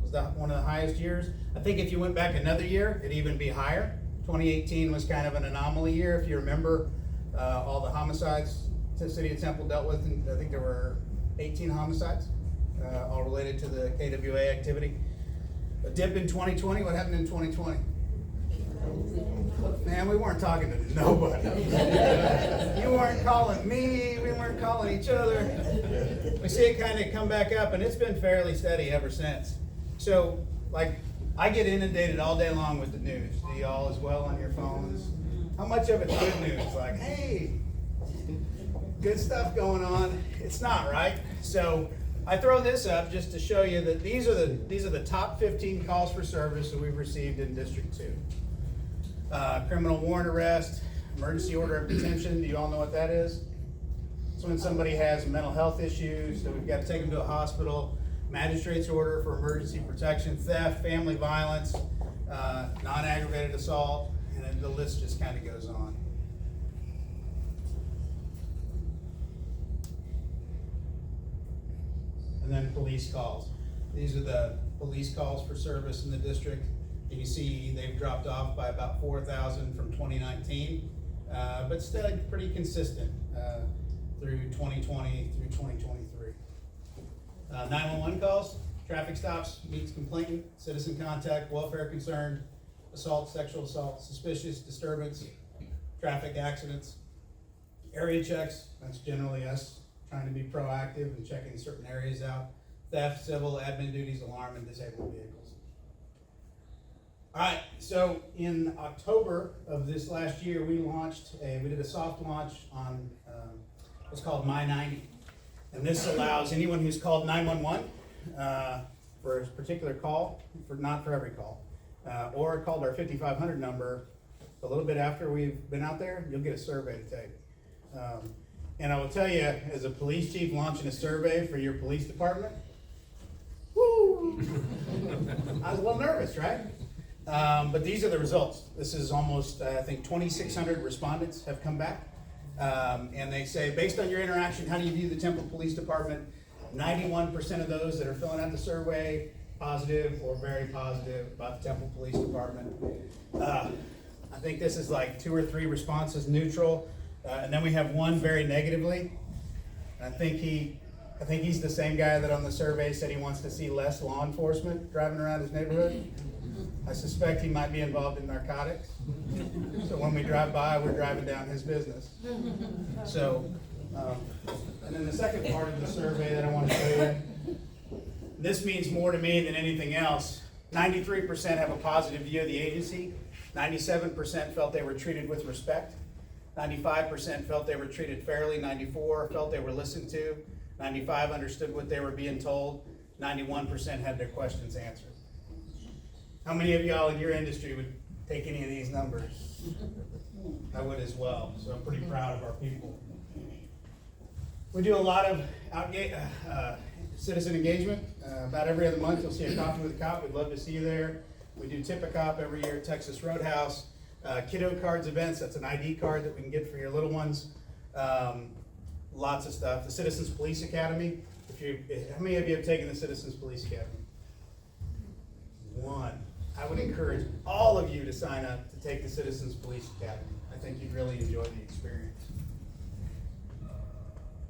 was one of the highest years. I think if you went back another year, it'd even be higher. 2018 was kind of an anomaly year, if you remember all the homicides the city of Temple dealt with, and I think there were 18 homicides, all related to the KWA activity. A dip in 2020, what happened in 2020? Man, we weren't talking to nobody. You weren't calling me, we weren't calling each other. We see it kind of come back up, and it's been fairly steady ever since. So, like, I get inundated all day long with the news. Do y'all as well on your phones? How much of it's good news? Like, hey, good stuff going on. It's not, right? So I throw this up just to show you that these are the top 15 calls for service that we've received in District 2. Criminal warrant arrest, emergency order of detention. Do you all know what that is? It's when somebody has mental health issues, so we've got to take them to a hospital. Magistrate's order for emergency protection, theft, family violence, non-aggravated assault, and then the list just kind of goes on. And then police calls. These are the police calls for service in the district. You can see they've dropped off by about 4,000 from 2019, but still pretty consistent through 2020 through 2023. 911 calls, traffic stops, meets complainant, citizen contact, welfare concern. assault, sexual assault, suspicious disturbance, traffic accidents, area checks, that's generally us trying to be proactive and checking certain areas out, theft, civil, admin duties, alarm, and disabled vehicles. All right, so in October of this last year, we did a soft launch on what's called My 90. And this allows anyone who's called 911 for a particular call, not for every call, or called our 5500 number a little bit after we've been out there, you'll get a survey to take. And I will tell you, as a police chief launching a survey for your police department, woo! I was a little nervous, right? But these are the results. This is almost, I think, 2,600 respondents have come back. And they say, based on your interaction, how do you view the Temple Police Department? 91% of those that are filling out the survey, positive or very positive about the Temple Police Department. I think this is like 2 or 3 responses neutral, and then we have one very negatively. I think he's the same guy that on the survey said he wants to see less law enforcement driving around his neighborhood. I suspect he might be involved in narcotics. So when we drive by, we're driving down his business. So, and then the second part of the survey that I want to show you, this means more to me than anything else. 93% have a positive view of the agency. 97% felt they were treated with respect. 95% felt they were treated fairly. 94% felt they were listened to. 95% understood what they were being told. 91% had their questions answered. How many of y'all in your industry would take any of these numbers? I would as well, so I'm pretty proud of our people. We do a lot of citizen engagement. About every other month, you'll see a Coffee with a Cop. We'd love to see you there. We do Tip a Cop every year at Texas Roadhouse. Kiddo Cards events, that's an ID card that we can get for your little ones. Lots of stuff. The Citizens Police Academy. How many of you have taken the Citizens Police Academy? One. I would encourage all of you to sign up to take the Citizens Police Academy. I think you'd really enjoy the experience.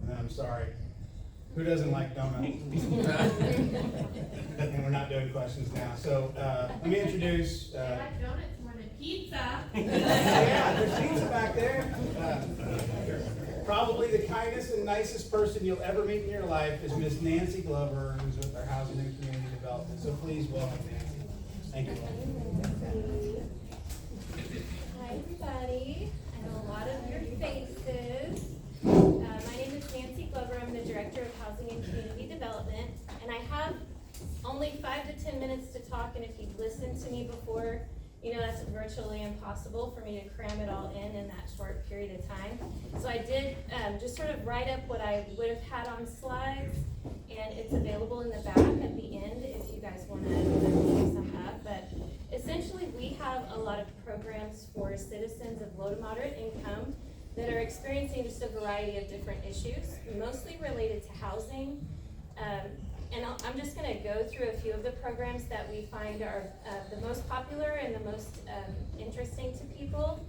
And then I'm sorry, who doesn't like donuts? And we're not doing questions now. So let me introduce. I like donuts more than pizza. Yeah, there's pizza back there. Probably the kindest and nicest person you'll ever meet in your life is Miss Nancy Glover, who's with our Housing and Community Development. So please welcome Nancy. Thank you. Hi, everybody. I know a lot of your faces. My name is Nancy Glover. I'm the Director of Housing and Community Development. And I have only 5 to 10 minutes to talk, and if you've listened to me before, you know that's virtually impossible for me to cram it all in that short period of time. So I did just sort of write up what I would have had on slides, and it's available in the back at the end if you guys want to pick some up. But essentially, we have a lot of programs for citizens of low to moderate income that are experiencing just a variety of different issues, mostly related to housing. And I'm just going to go through a few of the programs that we find are the most popular and the most interesting to people.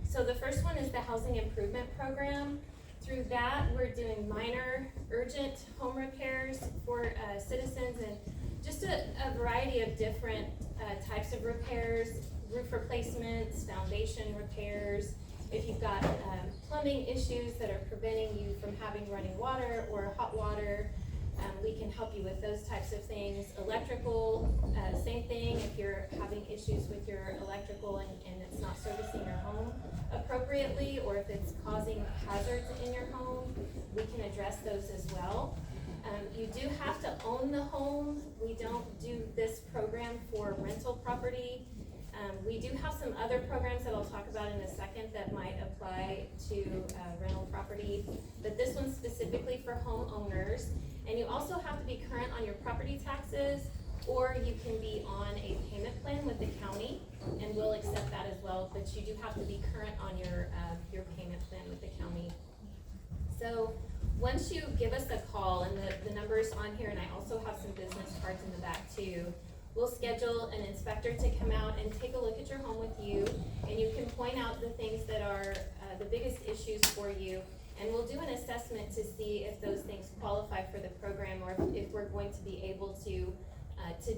So the first one is the Housing Improvement Program. Through that, we're doing minor, urgent home repairs for citizens and just a variety of different types of repairs, roof replacements, foundation repairs. If you've got plumbing issues that are preventing you from having running water or hot water, we can help you with those types of things. Electrical, same thing. If you're having issues with your electrical and it's not servicing your home appropriately, or if it's causing hazards in your home, we can address those as well. You do have to own the home. We don't do this program for rental property. We do have some other programs that I'll talk about in a second that might apply to rental property, but this one's specifically for homeowners. And you also have to be current on your property taxes, or you can be on a payment plan with the county, and we'll accept that as well, but you do have to be current on your payment plan with the county. So once you give us a call, and the number's on here, and I also have some business cards in the back too, we'll schedule an inspector to come out and take a look at your home with you, and you can point out the things that are the biggest issues for you, and we'll do an assessment to see if those things qualify for the program or if we're going to be able to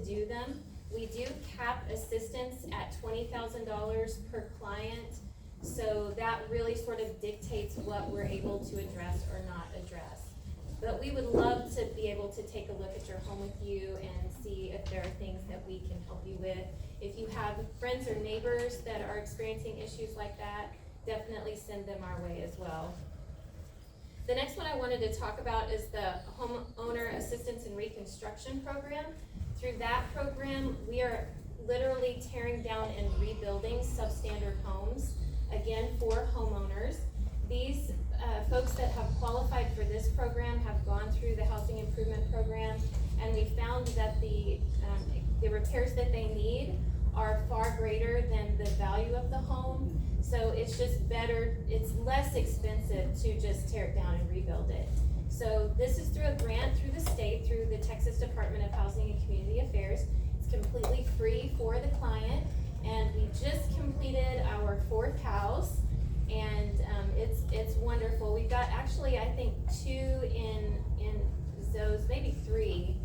do them. We do cap assistance at $20,000 per client, so that really sort of dictates what we're able to address or not address. But we would love to be able to take a look at your home with you and see if there are things that we can help you with. If you have friends or neighbors that are experiencing issues like that, definitely send them our way as well. The next one I wanted to talk about is the Homeowner Assistance and Reconstruction Program. Through that program, we are literally tearing down and rebuilding substandard homes, again, for homeowners. These folks that have qualified for this program have gone through the housing improvement program, and we found that the repairs that they need are far greater than the value of the home. So it's just better, it's less expensive to just tear it down and rebuild it. So this is through a grant through the state, through the Texas Department of Housing and Community Affairs. It's completely free for the client, and we just completed our 4th house, and it's wonderful. We've got actually, I think, 2 in Zoe's, maybe 3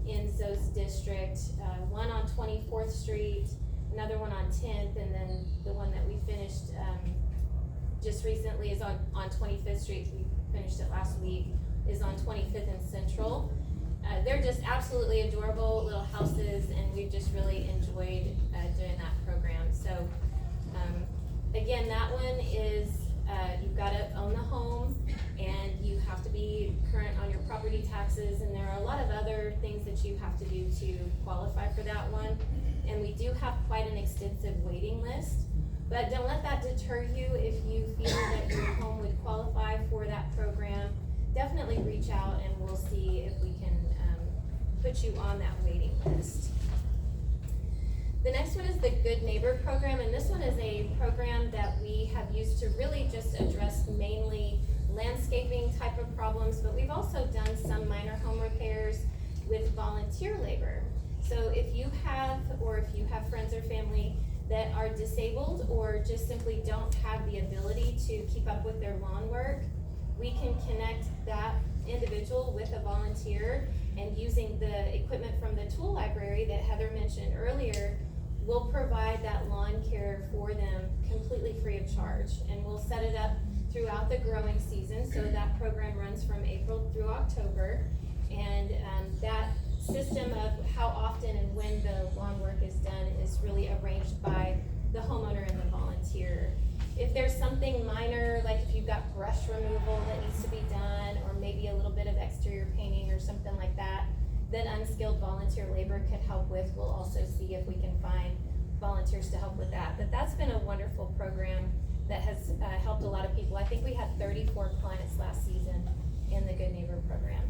in Zoe's district. One on 24th Street, another one on 10th, and then the one that we finished just recently is on 25th Street. We finished it last week, is on 25th and Central. They're just absolutely adorable little houses, and we've just really enjoyed doing that program. So again, that one is you've got to own the home, and you have to be current on your property taxes, and there are a lot of other things that you have to do to qualify for that one. And we do have quite an extensive waiting list, but don't let that deter you. If you feel that your home would qualify for that program, definitely reach out and we'll see if we can put you on that waiting list. The next one is the Good Neighbor Program, and this one is a program that we have used to really just address mainly landscaping type of problems, but we've also done some minor home repairs with volunteer labor. So if you have friends or family that are disabled or just simply don't have the ability to keep up with their lawn work, we can connect that individual with a volunteer, and using the equipment from the tool library that Heather mentioned earlier, we'll provide that lawn care for them completely free of charge. And we'll set it up throughout the growing season, so that program runs from April through October. And that system of how often and when the lawn work is done is really arranged by the homeowner and the volunteer. If there's something minor, like if you've got brush removal that needs to be done, or maybe a little bit of exterior painting or something like that, that unskilled volunteer labor could help with, we'll also see if we can find volunteers to help with that. But that's been a wonderful program that has helped a lot of people. I think we had 34 clients last season in the Good Neighbor Program.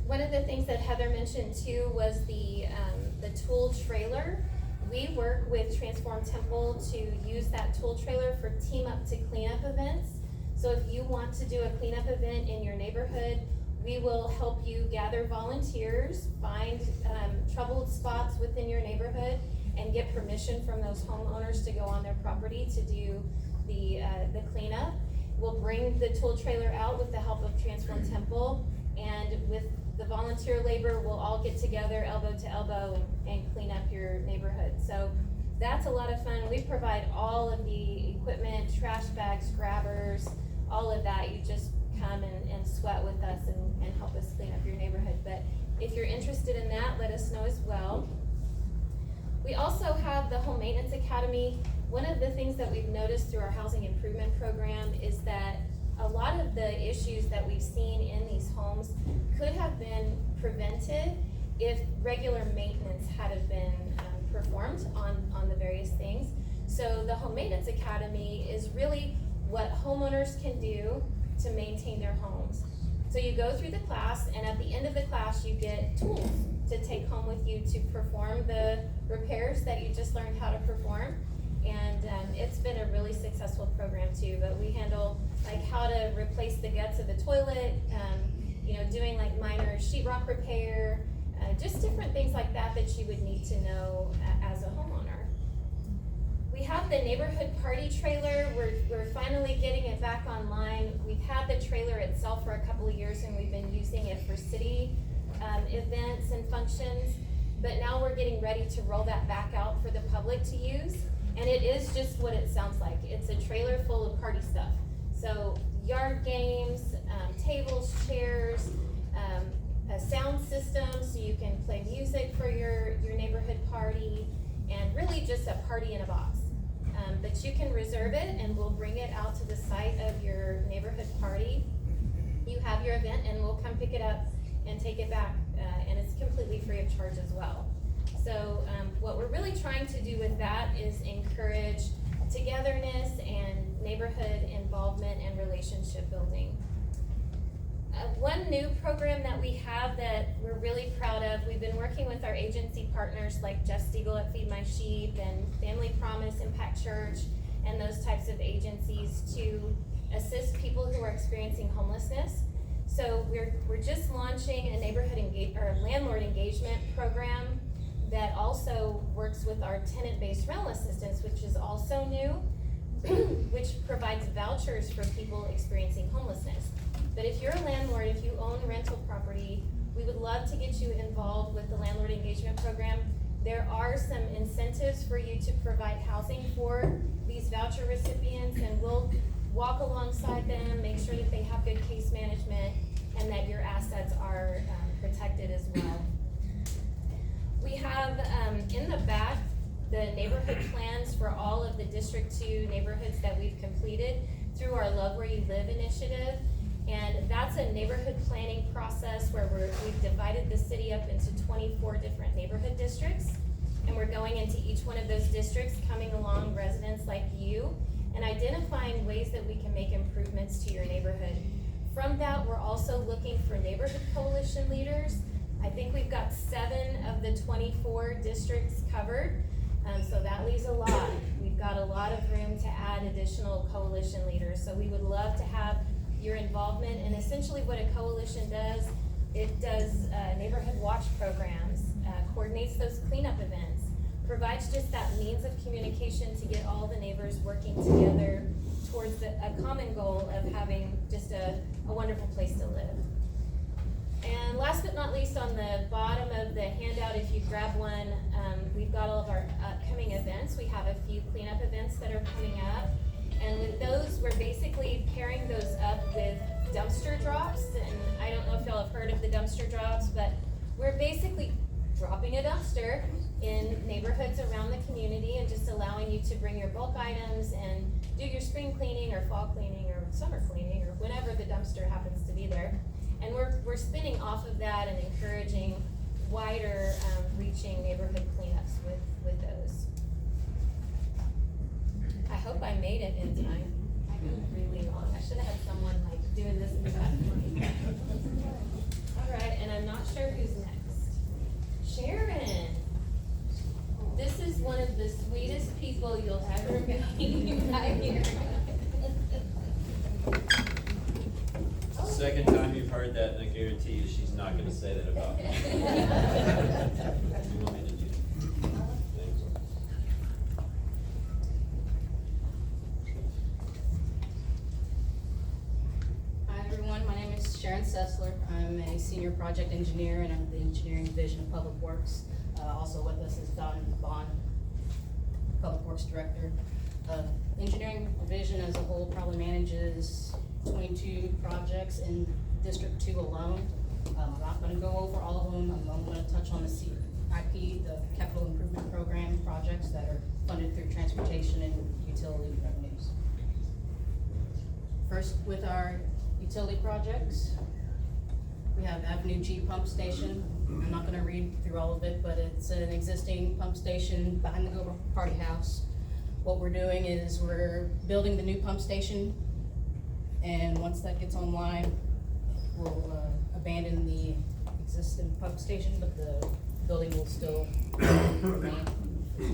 One of the things that Heather mentioned too was the tool trailer. We work with Transform Temple to use that tool trailer for team up to cleanup events. So if you want to do a cleanup event in your neighborhood, we will help you gather volunteers, find troubled spots within your neighborhood, and get permission from those homeowners to go on their property to do the cleanup. We'll bring the tool trailer out with the help of Transform Temple, and with the volunteer labor, we'll all get together elbow to elbow and clean up your neighborhood. So that's a lot of fun. We provide all of the equipment, trash bags, grabbers, all of that. You just come and sweat with us and help us clean up your neighborhood. But if you're interested in that, let us know as well. We also have the Home Maintenance Academy. One of the things that we've noticed through our housing improvement program is that a lot of the issues that we've seen in these homes could have been prevented if regular maintenance had have been performed on the various things. So the Home Maintenance Academy is really what homeowners can do to maintain their homes. So you go through the class, and at the end of the class you get tools to take home with you to perform the repairs that you just learned how to perform. And it's been a really successful program too, but we handle like how to replace the guts of the toilet, doing like minor sheetrock repair, just different things like that that you would need to know as a homeowner. We have the neighborhood party trailer. We're finally getting it back online. We've had the trailer itself for a couple of years, and we've been using it for city events and functions. but now we're getting ready to roll that back out for the public to use. And it is just what it sounds like. It's a trailer full of party stuff. So yard games, tables, chairs, a sound system so you can play music for your neighborhood party, and really just a party in a box. But you can reserve it and we'll bring it out to the site of your neighborhood party. You have your event and we'll come pick it up and take it back, and it's completely free of charge as well. So what we're really trying to do with that is encourage togetherness and neighborhood involvement and relationship building. One new program that we have that we're really proud of, we've been working with our agency partners like Jeff Stiegel at Feed My Sheep and Family Promise, Impact Church, and those types of agencies to assist people who are experiencing homelessness. So we're just launching a landlord engagement program that also works with our tenant-based rental assistance, which is also new, which provides vouchers for people experiencing homelessness. But if you're a landlord, if you own rental property, we would love to get you involved with the landlord engagement program. There are some incentives for you to provide housing for these voucher recipients, and we'll walk alongside them, make sure that they have good case management, and that your assets are protected as well. We have in the back the neighborhood plans for all of the District 2 neighborhoods that we've completed through our Love Where You Live initiative. And that's a neighborhood planning process where we've divided the city up into 24 different neighborhood districts. And we're going into each one of those districts, coming along residents like you, and identifying ways that we can make improvements to your neighborhood. From that, we're also looking for neighborhood coalition leaders. I think we've got 7 of the 24 districts covered, so that leaves a lot. We've got a lot of room to add additional coalition leaders, so we would love to have your involvement. And essentially what a coalition does, it does neighborhood watch programs, coordinates those cleanup events, provides just that means of communication to get all the neighbors working together towards a common goal of having just a wonderful place to live. And last but not least, on the bottom of the handout, if you grab one, we've got all of our upcoming events. We have a few cleanup events that are coming up. And with those, we're basically pairing those up with dumpster drops. And I don't know if y'all have heard of the dumpster drops, but we're basically dropping a dumpster in neighborhoods around the community and just allowing you to bring your bulk items and do your spring cleaning or fall cleaning or summer cleaning or whenever the dumpster happens to be there. And we're spinning off of that and encouraging wider reaching neighborhood cleanups with those. I hope I made it in time. I got really long. I should have had someone like doing this in the back. All right, and I'm not sure who's next. Sharon. This is one of the sweetest people you'll ever meet right here. Second time you've heard that, and I guarantee you she's not gonna say that about me. You want me to do? Thanks. Hi everyone, my name is Sharon Sesler. I'm a senior project engineer and I'm the engineering division of Public Works. Also with us is Don Bond, Public Works Director. Engineering division as a whole probably manages 22 projects in District 2 alone. I'm not gonna go over all of them. I'm only gonna touch on the CIP, the Capital Improvement Program projects that are funded through transportation and utility revenues. First, with our utility projects, we have Avenue G Pump Station. I'm not gonna read through all of it, but it's an existing pump station behind the Go Party House. What we're doing is we're building the new pump station, and once that gets online, we'll abandon the existing pump station, but the building will still remain for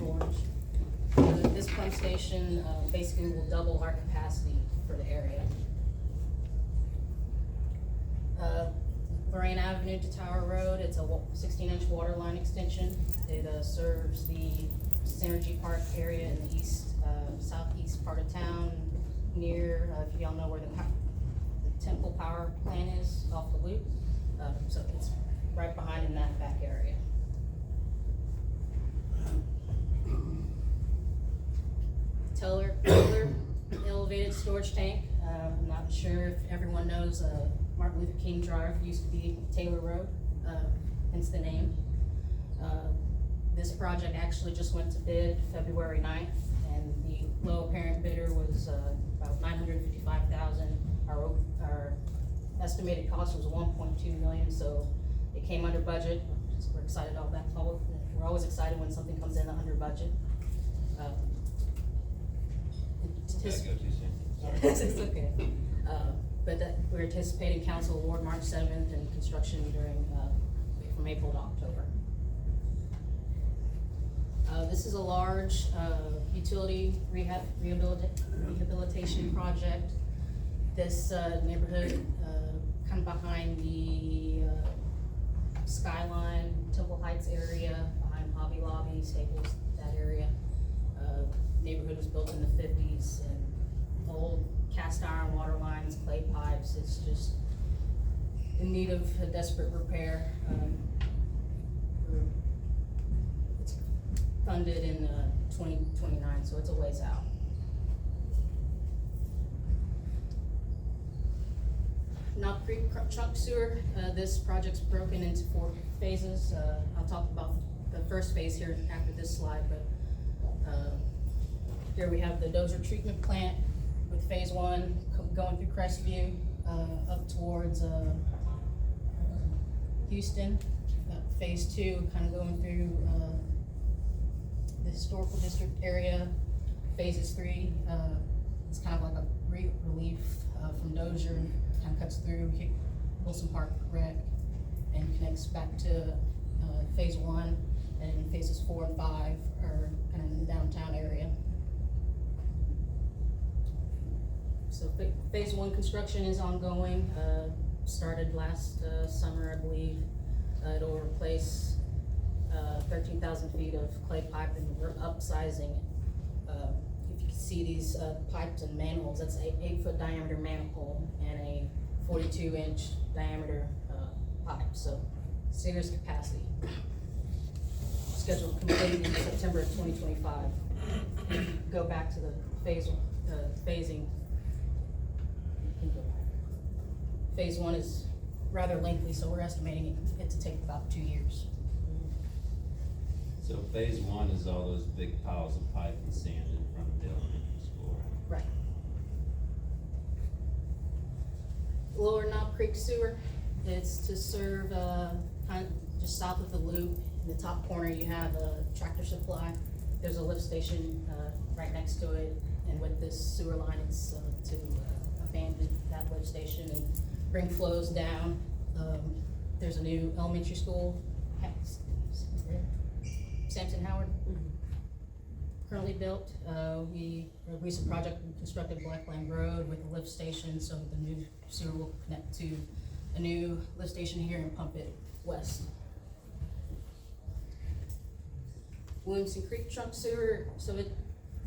storage. This pump station basically will double our capacity for the area. Lorraine Avenue to Tower Road, it's a 16-inch water line extension. It serves the Synergy Park area in the east, southeast part of town, near, if y'all know where the Temple Power Plant is, off the loop. So it's right behind in that back area. Teller elevated storage tank. I'm not sure if everyone knows, Martin Luther King Drive used to be Taylor Road, hence the name. This project actually just went to bid February 9th, and the low apparent bidder was about $955,000. Our estimated cost was $1.2 million, so it came under budget. We're excited about that. We're always excited when something comes in under budget. That go too soon. It's okay. But we're anticipating council award March 7th and construction during, from April to October. This is a large, utility rehabilitation project. This, neighborhood, kind of behind the, Skyline, Temple Heights area, behind Hobby Lobby, Staples, that area. Neighborhood was built in the 50s, and old cast iron water lines, clay pipes. It's just in need of a desperate repair. It's funded in 2029, so it's a ways out. Knob Creek Trunk Sewer, this project's broken into 4 phases. I'll talk about the first phase here after this slide, but here we have the dozer treatment plant with phase 1 going through Crestview, up towards Houston. Phase 2 kind of going through the historical district area. Phases 3, it's kind of like a relief from Dozier, kind of cuts through Wilson Park Rec and connects back to phase 1, and phases 4 and 5 are kind of in the downtown area. So phase 1 construction is ongoing, started last summer, I believe. It'll replace 13,000 feet of clay pipe, and we're upsizing it. If you can see these pipes and manholes, that's an 8-foot diameter manhole and a 42-inch diameter pipe, so serious capacity. Scheduled to complete in September of 2025. Go back to the phasing. Phase 1 is rather lengthy, so we're estimating it to take about 2 years. So phase 1 is all those big piles of pipe and sand in front of the elementary school, right? Right. Lower Knob Creek Sewer, it's to serve, kind of just south of the loop. In the top corner, you have a Tractor Supply. There's a lift station, right next to it. And with this sewer line, it's, to abandon that lift station and bring flows down. There's a new elementary school, Sampson Howard, currently built. A recent project, we constructed Blackland Road with a lift station, so the new sewer will connect to a new lift station here and pump it west. Williamson Creek Trunk Sewer,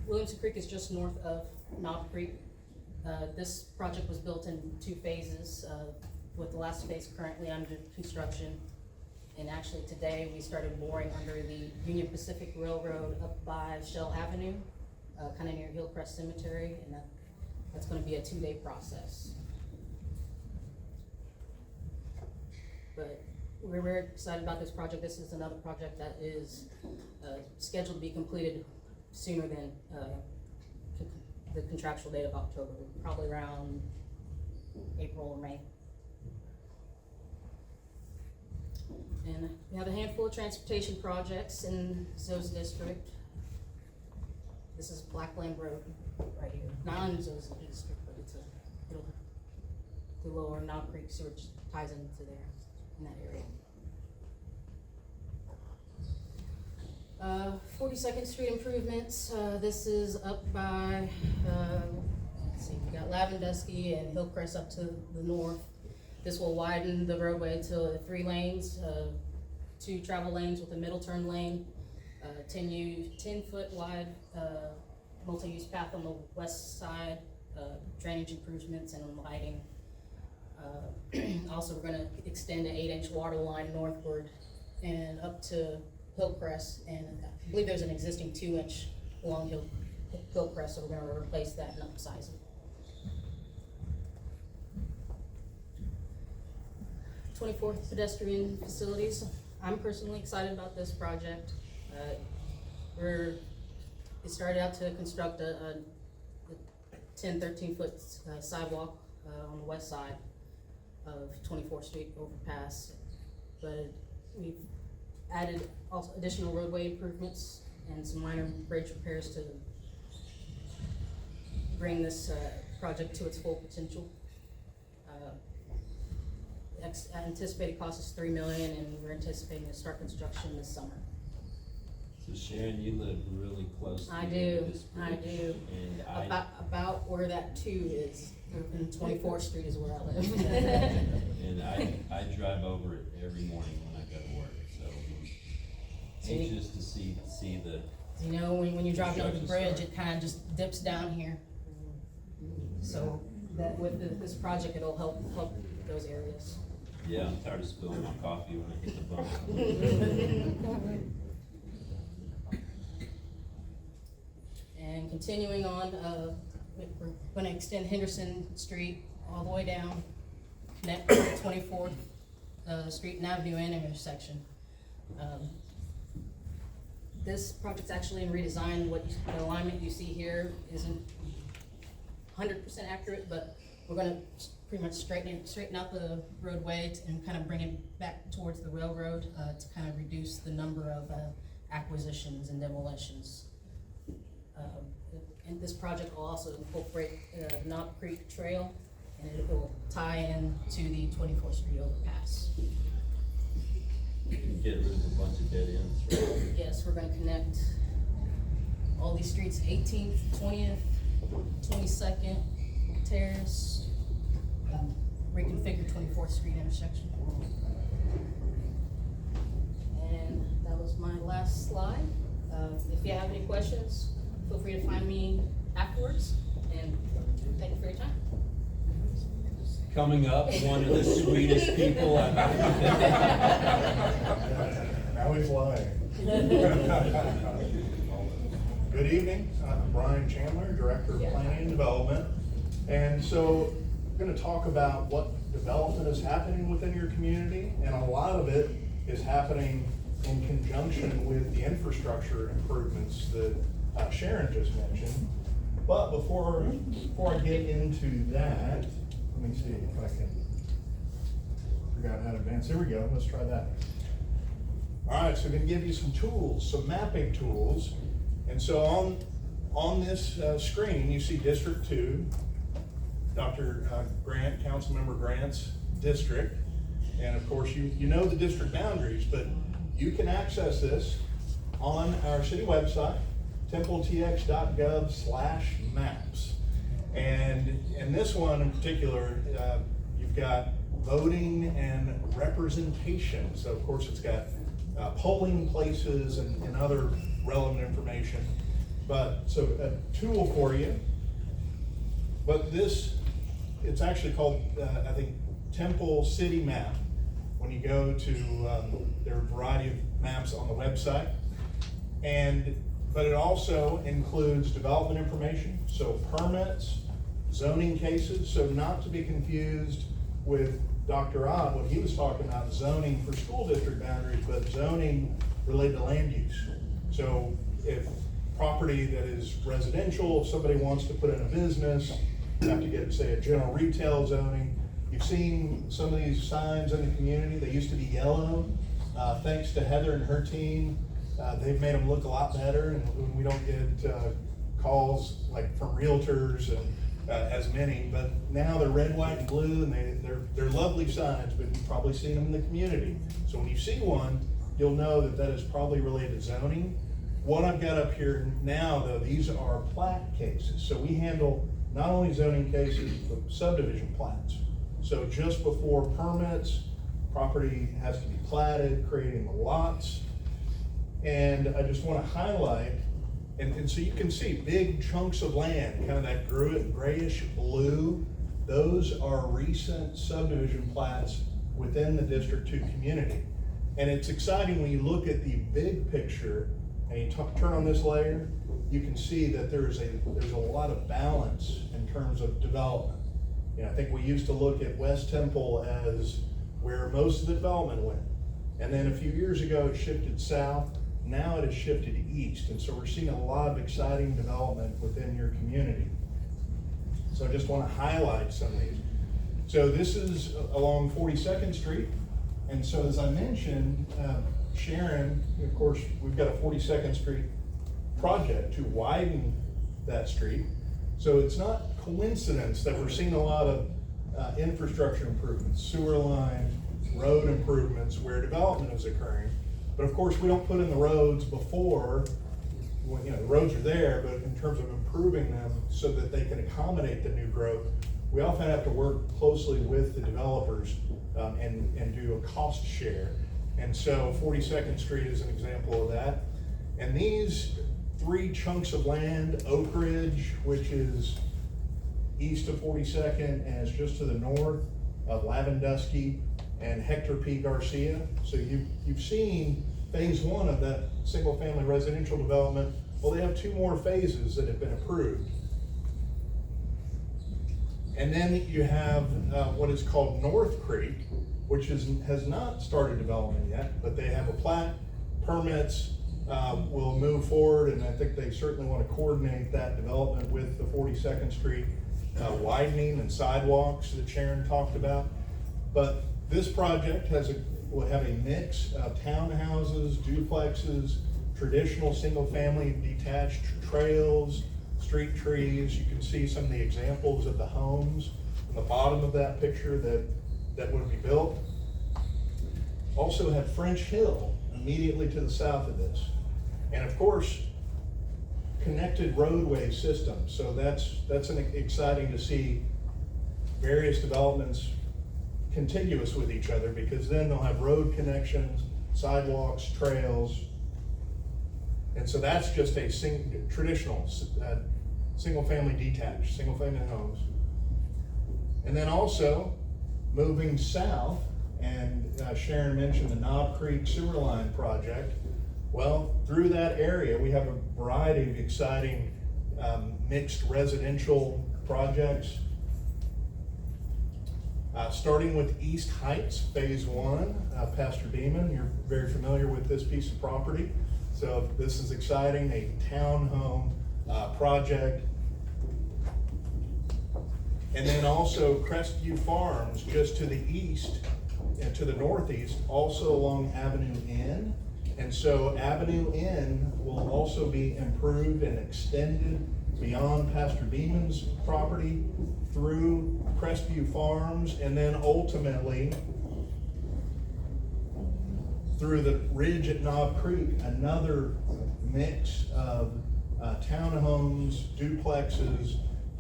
Williamson Creek is just north of Knob Creek. This project was built in 2 phases, with the last phase currently under construction. And actually today, we started boring under the Union Pacific Railroad up by Shell Avenue, kind of near Hillcrest Cemetery, and that's gonna be a 2-day process. But we're very excited about this project. This is another project that is scheduled to be completed sooner than the contractual date of October, probably around April or May. And we have a handful of transportation projects in Zoe's district. This is Blackland Road right here, not in Zoe's district, but the lower Knob Creek sewer ties into there, in that area. 42nd Street improvements, this is up by, let's see, we got Lavandusky and Hillcrest up to the north. This will widen the roadway to 3 lanes, 2 travel lanes with a middle turn lane, 10-foot wide multi-use path on the west side, drainage improvements and lighting. Also, we're gonna extend an 8-inch water line northward and up to Hillcrest, and I believe there's an existing 2-inch along hill crest, so we're gonna replace that and upsize it. 24th pedestrian facilities. I'm personally excited about this project. We started out to construct a 10, 13-foot sidewalk on the west side of 24th Street overpass, but we've added also additional roadway improvements and some minor bridge repairs to bring this project to its full potential. Anticipated cost is $3 million, and we're anticipating to start construction this summer. So Sharon, you live really close to I the do, end of this I bridge, do. And About where that 2 is, and 24th Street is where I live. and I drive over it every morning when I go to work, so See? anxious to see the, You know, when you drive over the Construction bridge, start. it kinda just dips down here. So that with this project, it'll help those areas. yeah, I'm tired of spilling my coffee when I hit the bump. And continuing on, we're gonna extend Henderson Street all the way down, connect to the 24th Street and Avenue and intersection. This project's actually in redesign. The alignment you see here isn't 100% accurate, but we're gonna pretty much straighten out the roadway and kind of bring it back towards the railroad to kind of reduce the number of acquisitions and demolitions. And this project will also incorporate the Knob Creek Trail, and it will tie in to the 24th Street overpass. You can get rid of a bunch of dead ends, right? Yes, we're gonna connect all these streets, 18th, 20th, 22nd, Terrace, and reconfigure 24th Street intersection. And that was my last slide. If you have any questions, feel free to find me afterwards, and thank you for your time. Coming up, one of the sweetest people I've Now he's lying. Good evening, I'm Brian Chandler, Director of Planning and Development. And so we're gonna talk about what development is happening within your community, and a lot of it is happening in conjunction with the infrastructure improvements that Sharon just mentioned. But before I get into that, let me see if I can, forgot how to advance, there we go, let's try that. All right, so I'm gonna give you some tools, some mapping tools. And so on this screen, you see District 2, Dr. Grant, Councilmember Grant's district. And of course, you know the district boundaries, but you can access this on our city website, templetx.gov/maps. And in this one in particular, you've got voting and representation. So of course it's got polling places and other relevant information. But so a tool for you. But this, it's actually called, I think, Temple City Map. When you go to, there are a variety of maps on the website. But it also includes development information, so permits, zoning cases, so not to be confused with Dr. Odd, what he was talking about, zoning for school district boundaries, but zoning related to land use. So if property that is residential, if somebody wants to put in a business, you have to get, say, a general retail zoning. You've seen some of these signs in the community, they used to be yellow. Thanks to Heather and her team, they've made them look a lot better, and we don't get calls like from realtors and as many, but now they're red, white, and blue, and they're lovely signs, but you've probably seen them in the community. So when you see one, you'll know that is probably related to zoning. What I've got up here now, though, these are plat cases. So we handle not only zoning cases, but subdivision plats. So just before permits, property has to be platted, creating the lots. And I just want to highlight, and so you can see big chunks of land, kind of that grayish blue. Those are recent subdivision plats within the District 2 community. And it's exciting when you look at the big picture and you turn on this layer, you can see that there's a lot of balance in terms of development. I think we used to look at West Temple as where most of the development went. And then a few years ago, it shifted south. Now it has shifted east. And so we're seeing a lot of exciting development within your community. So I just want to highlight some of these. So this is along 42nd Street. And so as I mentioned, Sharon, of course, we've got a 42nd Street project to widen that street. So it's not coincidence that we're seeing a lot of infrastructure improvements, sewer line, road improvements where development is occurring. But of course, we don't put in the roads before, when, the roads are there, but in terms of improving them so that they can accommodate the new growth, we often have to work closely with the developers and do a cost share. And so 42nd Street is an example of that. And these 3 chunks of land, Oak Ridge, which is east of 42nd and is just to the north of Lavandusky, and Hector P. Garcia. So you've seen phase 1 of that single family residential development. Well, they have 2 more phases that have been approved. And then you have what is called North Creek, which has not started development yet, but they have a plat, permits, will move forward, and I think they certainly want to coordinate that development with the 42nd Street widening and sidewalks that Sharon talked about. But this project will have a mix of townhouses, duplexes, traditional single-family detached trails, street trees. You can see some of the examples of the homes on the bottom of that picture that would be built. Also have French Hill immediately to the south of this. And of course, connected roadway systems. So that's exciting to see various developments contiguous with each other, because then they'll have road connections, sidewalks, trails. And so that's just a traditional single-family detached, single-family homes. And then also moving south, and Sharon mentioned the Knob Creek Sewer Line project. Well, through that area, we have a variety of exciting mixed residential projects. Starting with East Heights, phase 1, Pastor Beeman, you're very familiar with this piece of property. So this is exciting, a townhome project. And then also Crestview Farms, just to the east and to the northeast, also along Avenue N. And so Avenue N will also be improved and extended beyond Pastor Beeman's property through Crestview Farms, and then ultimately through the ridge at Knob Creek, another mix of townhomes, duplexes,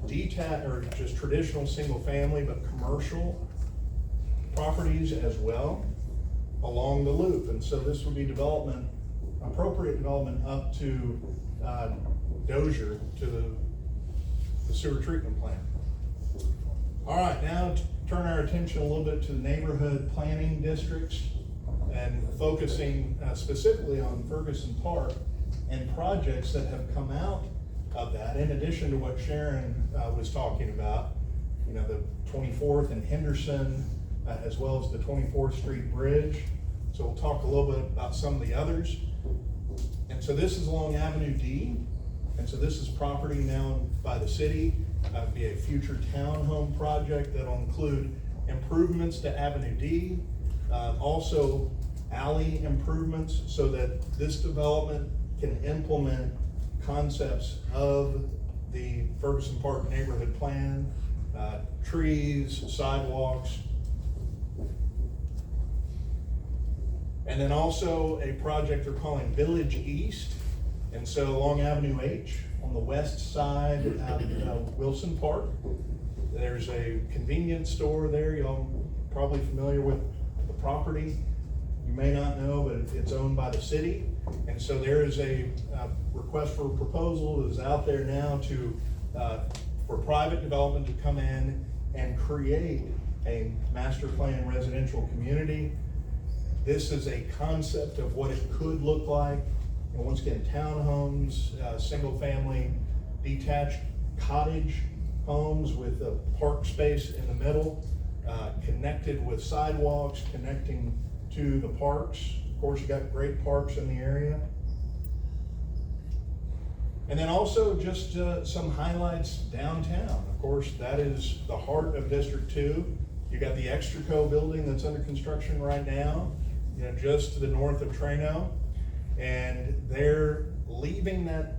detached or just traditional single family, but commercial properties as well along the loop. And so this would be development, appropriate development up to Dozier, to the sewer treatment plant. All right, now turn our attention a little bit to the neighborhood planning districts and focusing specifically on Ferguson Park and projects that have come out of that, in addition to what Sharon was talking about, the 24th and Henderson, as well as the 24th Street Bridge. So we'll talk a little bit about some of the others. And so this is along Avenue D. And so this is property now by the city. It'd be a future townhome project that'll include improvements to Avenue D, also alley improvements, so that this development can implement concepts of the Ferguson Park neighborhood plan, trees, sidewalks. And then also a project they're calling Village East. And so along Avenue H, on the west side of Wilson Park, there's a convenience store there. Y'all probably familiar with the property. You may not know, but it's owned by the city. And so there is a request for a proposal that is out there now for private development to come in and create a master plan residential community. This is a concept of what it could look like. and once again, townhomes, single-family, detached cottage homes with a park space in the middle, connected with sidewalks, connecting to the parks. Of course, you got great parks in the area. And then also just some highlights downtown. Of course, that is the heart of District 2. You got the Extraco building that's under construction right now, you know, just to the north of Trano. And they're leaving that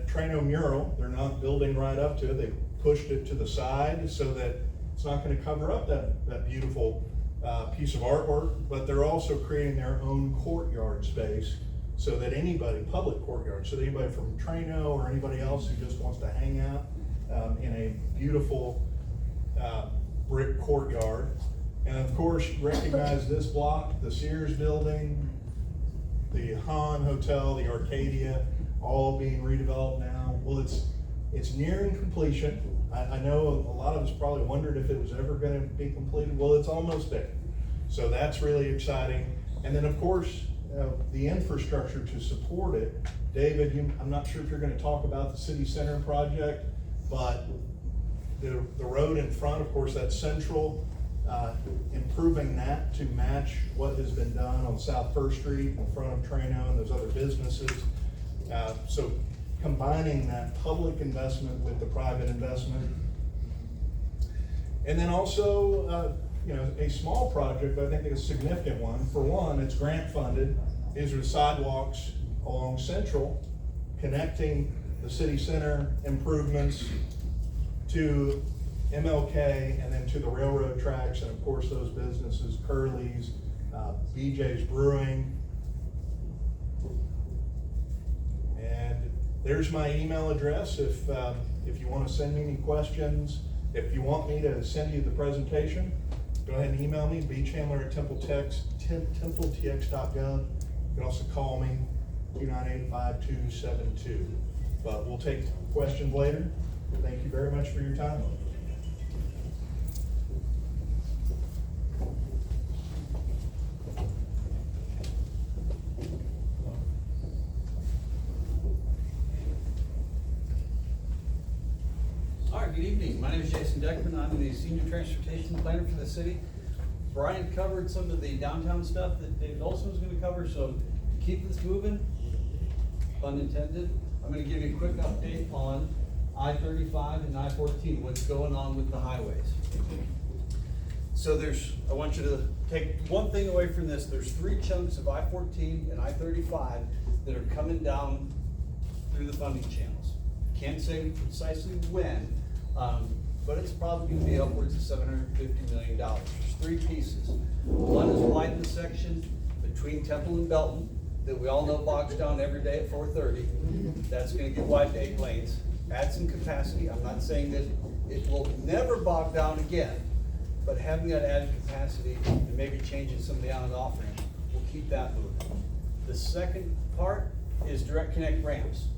Trano mural. They're not building right up to it. They pushed it to the side so that it's not going to cover up that beautiful piece of artwork, but they're also creating their own courtyard space so that anybody, public courtyard, so that anybody from Trano or anybody else who just wants to hang out in a beautiful brick courtyard. And of course, recognize this block, the Sears building, the Han Hotel, the Arcadia, all being redeveloped now. Well, it's nearing completion. I know a lot of us probably wondered if it was ever gonna be completed. Well, it's almost there. So that's really exciting. And then of course, the infrastructure to support it. David, I'm not sure if you're gonna talk about the city center project, but the road in front, of course, that's central, improving that to match what has been done on South First Street in front of Trano and those other businesses. So combining that public investment with the private investment. And then also, a small project, but I think a significant one. For one, it's grant funded. These are sidewalks along Central, connecting the city center improvements to MLK and then to the railroad tracks, and of course those businesses, Curly's, BJ's Brewing. And there's my email address if you want to send me any questions. If you want me to send you the presentation, go ahead and email me, bchandler@templetx.gov. You can also call me, 298-5272. But we'll take questions later. Thank you very much for your time. All right, good evening. My name is Deckman. I'm the Senior Transportation Planner for the city. Brian covered some of the downtown stuff that David Olson was going to cover, so to keep this moving, pun intended, I'm going to give you a quick update on I-35 and I-14, what's going on with the highways. So I want you to take one thing away from this. There's 3 chunks of I-14 and I-35 that are coming down through the funding channels. Can't say precisely when, but it's probably going to be upwards of $750 million. There's 3 pieces. One is widen the section between Temple and Belton that we all know bogs down every day at 4:30. That's going to get widened to 8 lanes. Add some capacity. I'm not saying that it will never bog down again, but having that added capacity and maybe changing some of the on and off ramps will keep that moving. The second part is direct connect ramps.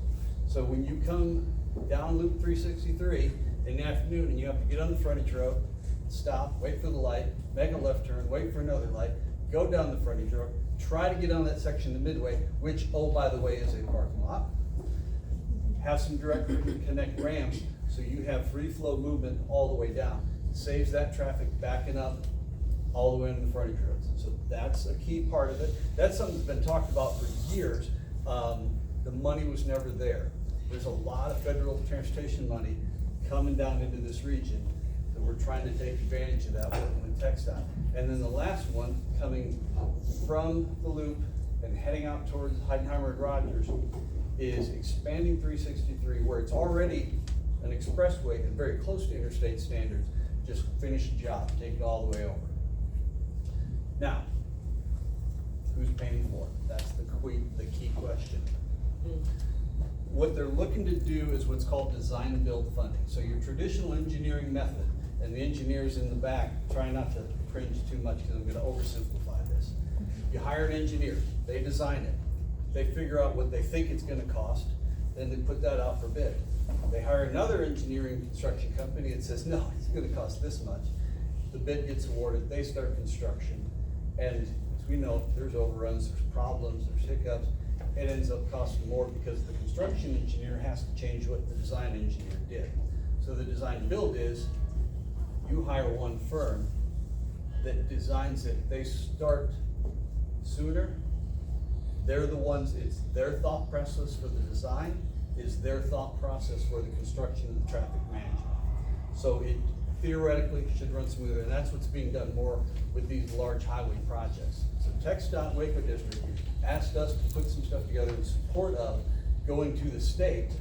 So when you come down Loop 363 in the afternoon and you have to get on the frontage road, stop, wait for the light, make a left turn, wait for another light, go down the frontage road, try to get on that section of Midway, which, oh, by the way, is a parking lot. Have some direct connect ramps so you have free flow movement all the way down. Saves that traffic backing up all the way into the frontage roads. So that's a key part of it. That's something that's been talked about for years. The money was never there. There's a lot of federal transportation money coming down into this region, that we're trying to take advantage of that working with TxDOT. And then the last one, coming from the loop and heading out towards Heidenheimer and Rogers, is expanding 363 where it's already an expressway and very close to interstate standards. Just finish the job, take it all the way over. Now, who's paying for it? That's the key question. What they're looking to do is what's called design and build funding. So your traditional engineering method, and the engineers in the back, try not to cringe too much because I'm going to oversimplify this. You hire an engineer, they design it, they figure out what they think it's going to cost, then they put that out for bid. They hire another engineering construction company that says, no, it's going to cost this much. The bid gets awarded, they start construction, and as we know, there's overruns, there's problems, there's hiccups. it ends up costing more because the construction engineer has to change what the design engineer did. So the design build is, you hire one firm that designs it, they start sooner. They're the ones, it's their thought process for the design, is their thought process for the construction and the traffic management. So it theoretically should run smoother, and that's what's being done more with these large highway projects. So TxDOT and Waco District asked us to put some stuff together in support of going to the state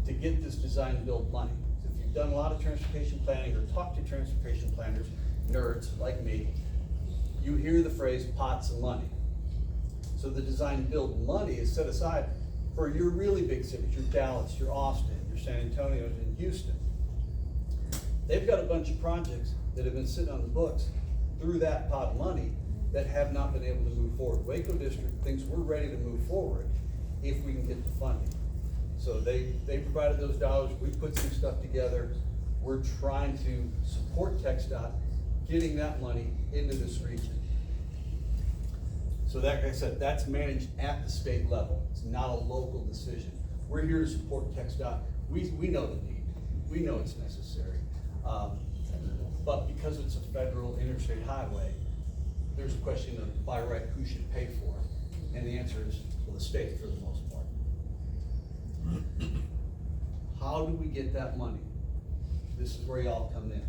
to get this design and build money. So if you've done a lot of transportation planning or talked to transportation planners, nerds like me, you hear the phrase pots of money. So the design build money is set aside for your really big cities, your Dallas, your Austin, your San Antonio, and Houston. They've got a bunch of projects that have been sitting on the books through that pot of money that have not been able to move forward. Waco District thinks we're ready to move forward if we can get the funding. So they provided those dollars, we put some stuff together. We're trying to support TxDOT getting that money into this region. So that, like I said, that's managed at the state level. It's not a local decision. We're here to support TxDOT. We know the need. We know it's necessary. But because it's a federal interstate highway, there's a question of by right, who should pay for it? And the answer is, well, the state for the most part. How do we get that money? This is where y'all come in.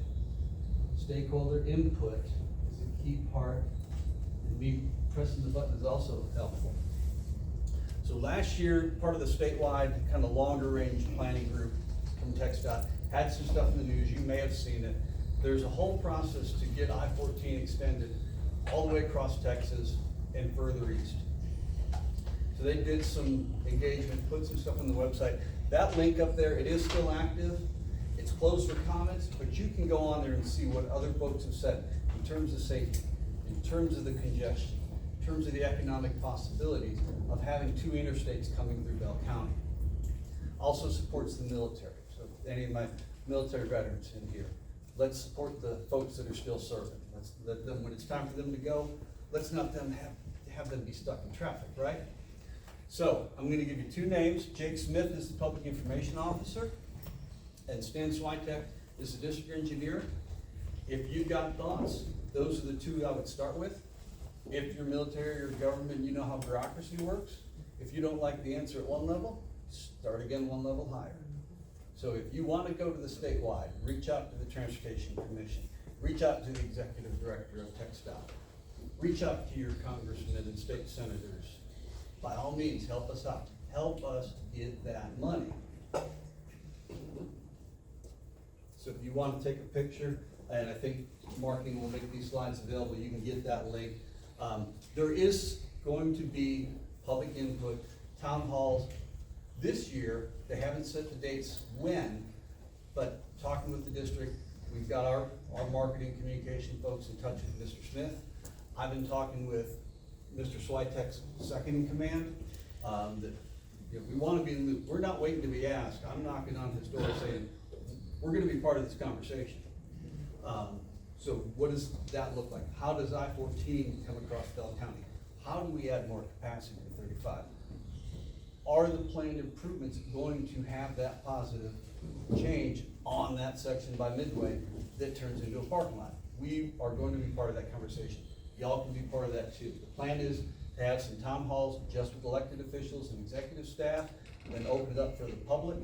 Stakeholder input is a key part, and me pressing the button is also helpful. So last year, part of the statewide kind of longer range planning group from TxDOT had some stuff in the news, you may have seen it. There's a whole process to get I-14 extended all the way across Texas and further east. So they did some engagement, put some stuff on the website. That link up there, it is still active. It's closed for comments, but you can go on there and see what other folks have said in terms of safety, in terms of the congestion, in terms of the economic possibilities of having two interstates coming through Bell County. Also supports the military. So any of my military veterans in here, let's support the folks that are still serving. Let's let them, when it's time for them to go, let's not have them be stuck in traffic, right? So I'm gonna give you two names. Jake Smith is the Public Information Officer, and Stan Switek is the District Engineer. If you've got thoughts, those are the two I would start with. If you're military or government, you know how bureaucracy works. If you don't like the answer at one level, start again one level higher. So if you want to go to the statewide, reach out to the Transportation Commission, reach out to the Executive Director of TxDOT, reach out to your congressmen and state senators. By all means, help us out. Help us get that money. So if you want to take a picture, and I think marketing will make these slides available, you can get that link. There is going to be public input, town halls. This year, they haven't set the dates when, but talking with the district, we've got our marketing communication folks in touch with Mr. Smith. I've been talking with Mr. Switek's second in command, that we want to be in the loop. We're not waiting to be asked. I'm knocking on his door saying, we're gonna be part of this conversation. So what does that look like? How does I-14 come across Bell County? How do we add more capacity to 35? Are the planned improvements going to have that positive change on that section by Midway that turns into a parking lot? We are going to be part of that conversation. Y'all can be part of that too. The plan is to have some town halls just with elected officials and executive staff, and then open it up for the public.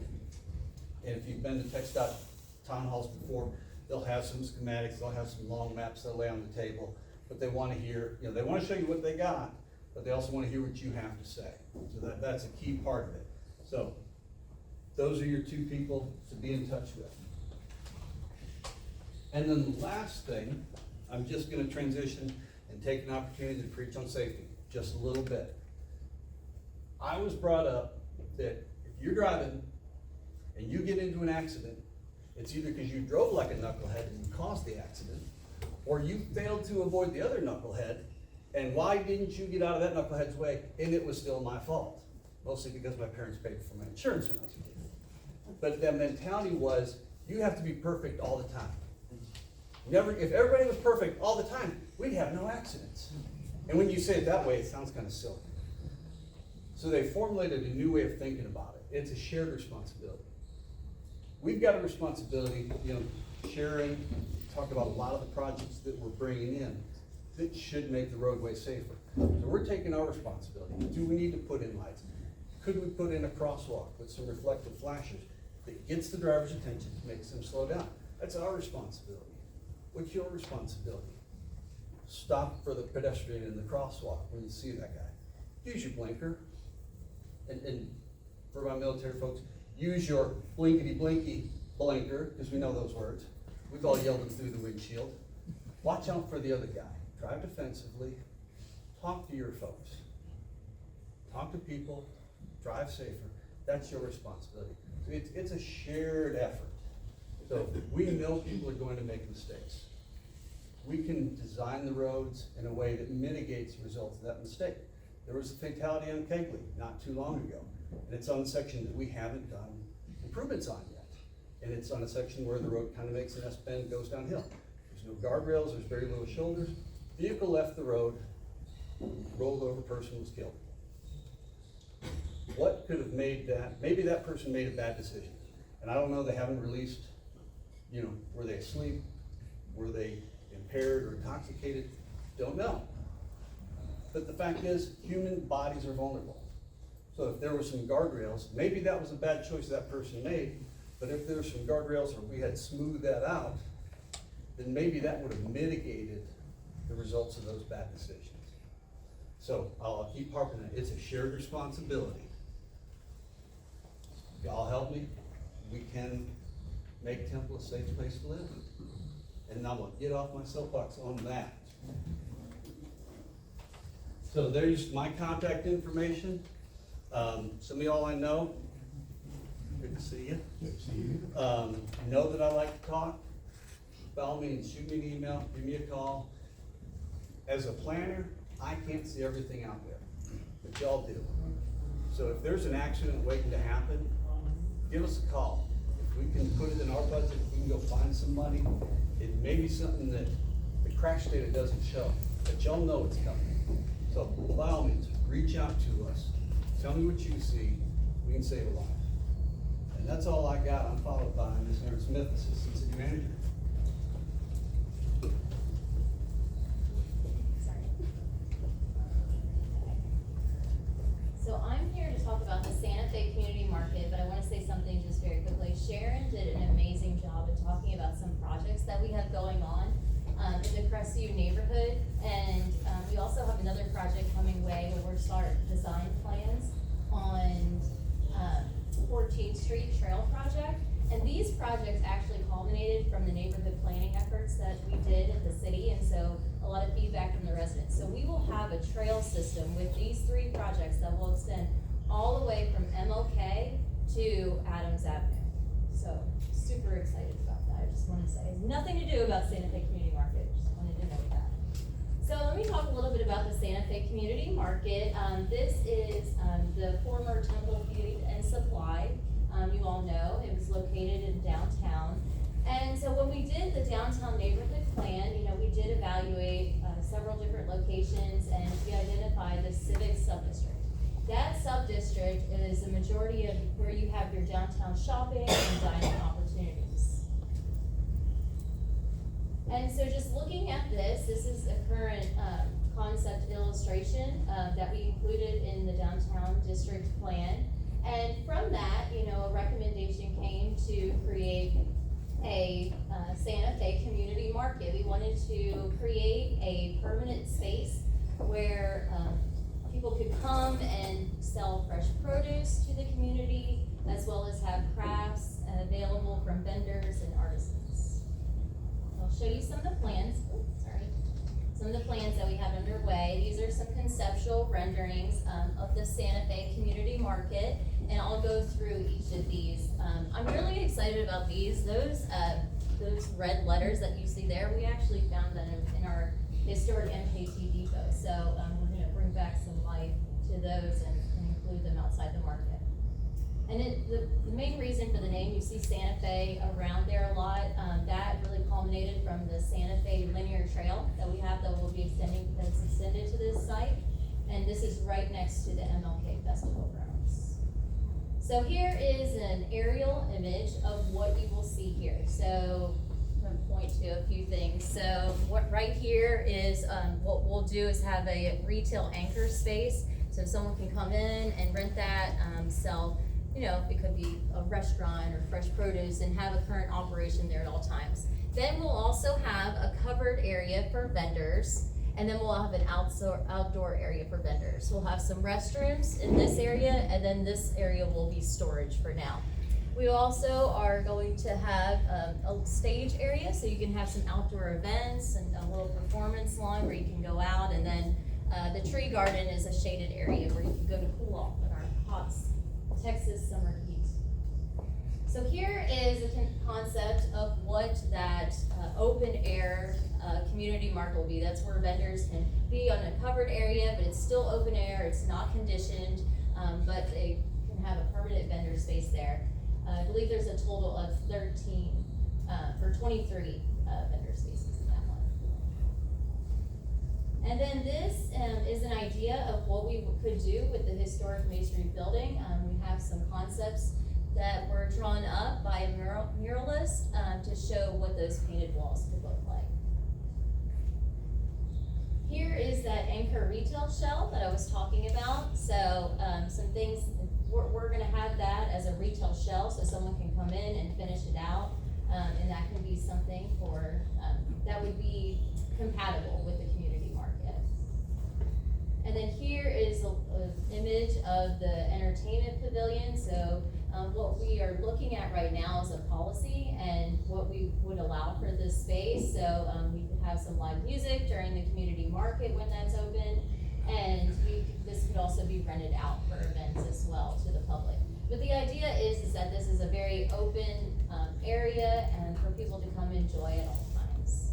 And if you've been to TxDOT town halls before, they'll have some schematics, they'll have some long maps they'll lay on the table, but they want to hear, they want to show you what they got, but they also want to hear what you have to say. So that's a key part of it. So those are your two people to be in touch with. And then the last thing, I'm just going to transition and take an opportunity to preach on safety just a little bit. I was brought up that if you're driving and you get into an accident, it's either because you drove like a knucklehead and caused the accident, or you failed to avoid the other knucklehead, and why didn't you get out of that knucklehead's way, and it was still my fault. Mostly because my parents paid for my insurance when I was a kid. But the mentality was, you have to be perfect all the time. If everybody was perfect all the time, we'd have no accidents. And when you say it that way, it sounds kind of silly. So they formulated a new way of thinking about it. It's a shared responsibility. We've got a responsibility, Sharon talked about a lot of the projects that we're bringing in that should make the roadway safer. So we're taking our responsibility. Do we need to put in lights? Could we put in a crosswalk with some reflective flashers that gets the driver's attention, makes them slow down? That's our responsibility. What's your responsibility? Stop for the pedestrian in the crosswalk when you see that guy. Use your blinker. And for my military folks, use your blinkety blinky blinker, because we know those words. We've all yelled them through the windshield. Watch out for the other guy. Drive defensively. Talk to your folks. Talk to people. Drive safer. That's your responsibility. So it's a shared effort. So we know people are going to make mistakes. We can design the roads in a way that mitigates the results of that mistake. There was a fatality on Kegley not too long ago, and it's on a section that we haven't done improvements on yet. And it's on a section where the road kind of makes an S-bend, goes downhill. There's no guardrails, there's very little shoulders. Vehicle left the road, rolled over, person was killed. What could have made that? Maybe that person made a bad decision. And I don't know, they haven't released, were they asleep? Were they impaired or intoxicated? Don't know. But the fact is, human bodies are vulnerable. So if there were some guardrails, maybe that was a bad choice that person made, but if there were some guardrails or we had smoothed that out, then maybe that would have mitigated the results of those bad decisions. So I'll keep harping on it. It's a shared responsibility. Y'all help me. We can make Temple a safe place to live. And I'm gonna get off my soapbox on that. So there's my contact information. Some of y'all I know. Good to see you. Good to see you. Know that I like to talk. By all means, shoot me an email, give me a call. As a planner, I can't see everything out there, but y'all do. So if there's an accident waiting to happen, give us a call. If we can put it in our budget, we can go find some money. It may be something that the crash data doesn't show, but y'all know it's coming. So by all means, reach out to us. Tell me what you see. We can save a life. And that's all I got. I'm followed by Ms. Erin Smith, Assistant City Manager. So I'm here to talk about the Santa Fe Community Market, but I want to say something just very quickly. Sharon did an amazing job in talking about some projects that we have going on in the Crestview neighborhood. And we also have another project coming way where we're starting design plans on 14th Street Trail Project. And these projects actually culminated from the neighborhood planning efforts that we did at the city, and so a lot of feedback from the residents. So we will have a trail system with these three projects that will extend all the way from MLK to Adams Avenue. So super excited about that. I just want to say, it has nothing to do about Santa Fe Community Market. Just wanted to note that. So let me talk a little bit about the Santa Fe Community Market. This is the former Temple Feed and Supply. You all know it was located in downtown. And so when we did the downtown neighborhood plan, we did evaluate several different locations, and we identified the civic subdistrict. That subdistrict is the majority of where you have your downtown shopping and dining opportunities. And so just looking at this is a current concept illustration that we included in the downtown district plan. And from that, a recommendation came to create a Santa Fe community market. We wanted to create a permanent space where people could come and sell fresh produce to the community, as well as have crafts available from vendors and artisans. I'll show you some of the plans. Some of the plans that we have underway. These are some conceptual renderings of the Santa Fe Community Market, and I'll go through each of these. I'm really excited about these. Those red letters that you see there, we actually found them in our historic MKT depot. So we're going to bring back some life to those and include them outside the market. And the main reason for the name, you see Santa Fe around there a lot. That really culminated from the Santa Fe linear trail that we have that will be that's extended to this site. And this is right next to the MLK Festival grounds. So here is an aerial image of what you will see here. So I'm gonna point to a few things. So what right here is, what we'll do is have a retail anchor space. So someone can come in and rent that, sell, you know, it could be a restaurant or fresh produce and have a current operation there at all times. Then we'll also have a covered area for vendors, and then we'll have an outdoor area for vendors. We'll have some restrooms in this area, and then this area will be storage for now. We also are going to have a stage area, so you can have some outdoor events and a little performance lawn where you can go out, and then the tree garden is a shaded area where you can go to cool off in our hot Texas summer heat. So here is a concept of what that open air community market will be. That's where vendors can be on a covered area, but it's still open air, it's not conditioned, but they can have a permanent vendor space there. I believe there's a total of 23 vendor spaces in that one. And then this is an idea of what we could do with the historic masonry building. We have some concepts that were drawn up by a muralist to show what those painted walls could look like. Here is that anchor retail shell that I was talking about. So some things, we're gonna have that as a retail shell so someone can come in and finish it out. And that can be something for, that would be compatible with the community market. And then here is an image of the entertainment pavilion. So what we are looking at right now is a policy and what we would allow for this space. So we could have some live music during the community market when that's open. And this could also be rented out for events as well to the public. But the idea is that this is a very open area and for people to come enjoy at all times.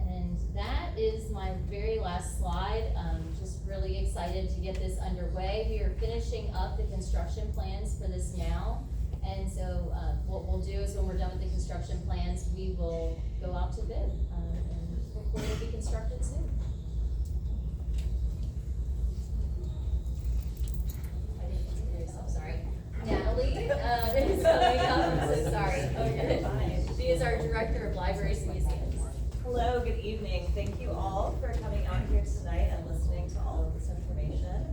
And that is my very last slide. Just really excited to get this underway. We are finishing up the construction plans for this now. And so what we'll do is when we're done with the construction plans, we will go out to bid and hopefully it'll be constructed soon. I'm sorry. Natalie is coming up. I'm so sorry. Okay. She is our Director of Libraries and Museums. Hello, good evening. Thank you all for coming out here tonight and listening to all of this information.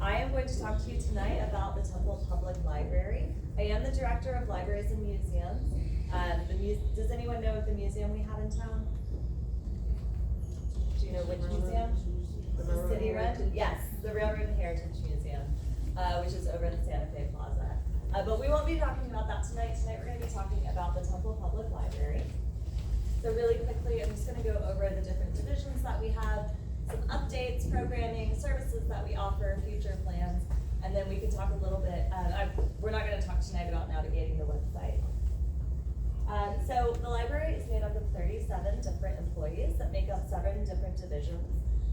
I am going to talk to you tonight about the Temple Public Library. I am the Director of Libraries and Museums. Does anyone know the museum we have in town? Do you know which museum? The City Run? Yes, the Railroad and Heritage Museum, which is over at the Santa Fe Plaza. But we won't be talking about that tonight. Tonight we're going to be talking about the Temple Public Library. So really quickly, I'm just going to go over the different divisions that we have, some updates, programming, services that we offer, future plans, and then we can talk a little bit, we're not going to talk tonight about navigating the website. So the library is made up of 37 different employees that make up 7 different divisions,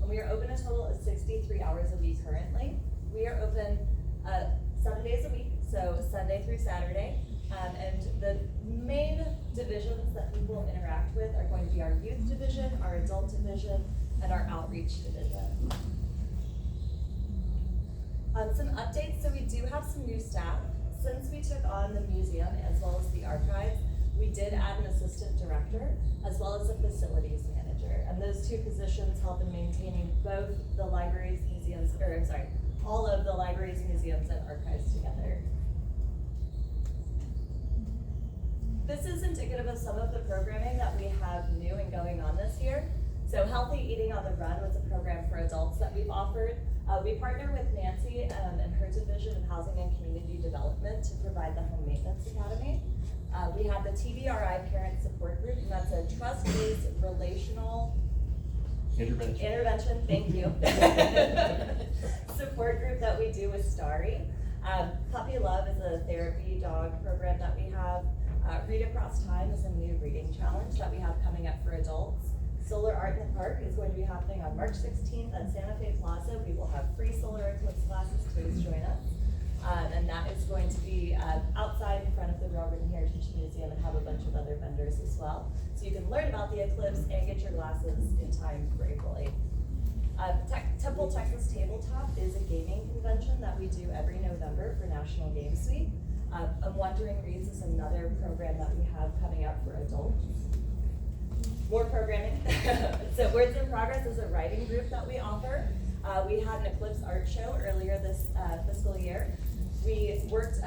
and we are open a total of 63 hours a week currently. We are open 7 days a week, so Sunday through Saturday. And the main divisions that people interact with are going to be our youth division, our adult division, and our outreach division. Some updates, so we do have some new staff. Since we took on the museum as well as the archives, we did add an assistant director as well as a facilities manager. And those 2 positions help in maintaining both the libraries, museums, all of the libraries, museums, and archives together. This is indicative of some of the programming that we have new and going on this year. So Healthy Eating on the Run was a program for adults that we've offered. We partner with Nancy and her division of Housing and Community Development to provide the Home Maintenance Academy. We have the TBRI Parent Support Group, and that's a trust-based relational intervention, thank you. Support group that we do with Starry. Puppy Love is a therapy dog program that we have. Read Across Time is a new reading challenge that we have coming up for adults. Solar Art in the Park is going to be happening on March 16th at Santa Fe Plaza. We will have free solar eclipse classes. Please join us. And that is going to be outside in front of the Railroad and Heritage Museum and have a bunch of other vendors as well. So you can learn about the eclipse and get your glasses in time for April 8th. Temple Texas Tabletop is a gaming convention that we do every November for National Games Week. Wandering Reads is another program that we have coming up for adults. More programming. So Words in Progress is a writing group that we offer. We had an Eclipse art show earlier this fiscal year. We worked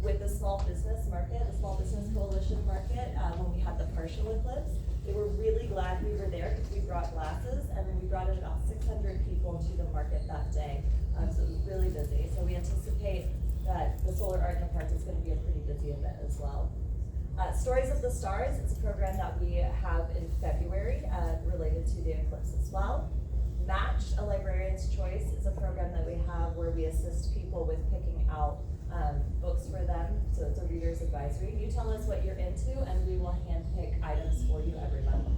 with the small business market, the Small Business Coalition market, when we had the partial eclipse. They were really glad we were there because we brought glasses, and then we brought in about 600 people to the market that day. So it was really busy. So we anticipate that the Solar Art in the Park is going to be a pretty busy event as well. Stories of the Stars is a program that we have in February related to the eclipse as well. Match, a librarian's choice, is a program that we have where we assist people with picking out books for them. So it's a reader's advisory. You tell us what you're into and we will hand pick items for you every month.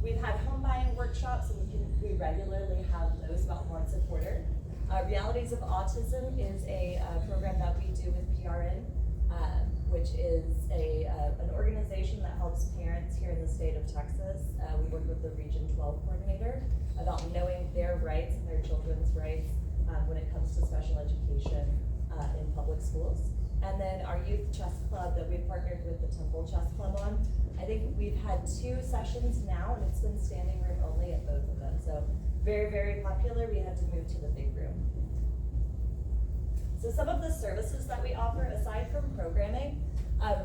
We've had home buying workshops, and we regularly have those about once a quarter. Realities of Autism is a program that we do with PRN, which is an organization that helps parents here in the state of Texas. We work with the Region 12 coordinator about knowing their rights and their children's rights when it comes to special education in public schools. And then our youth chess club that we've partnered with the Temple Chess Club on. I think we've had 2 sessions now, and it's been standing room only at both of them. So very, very popular. We had to move to the big room. So some of the services that we offer, aside from programming,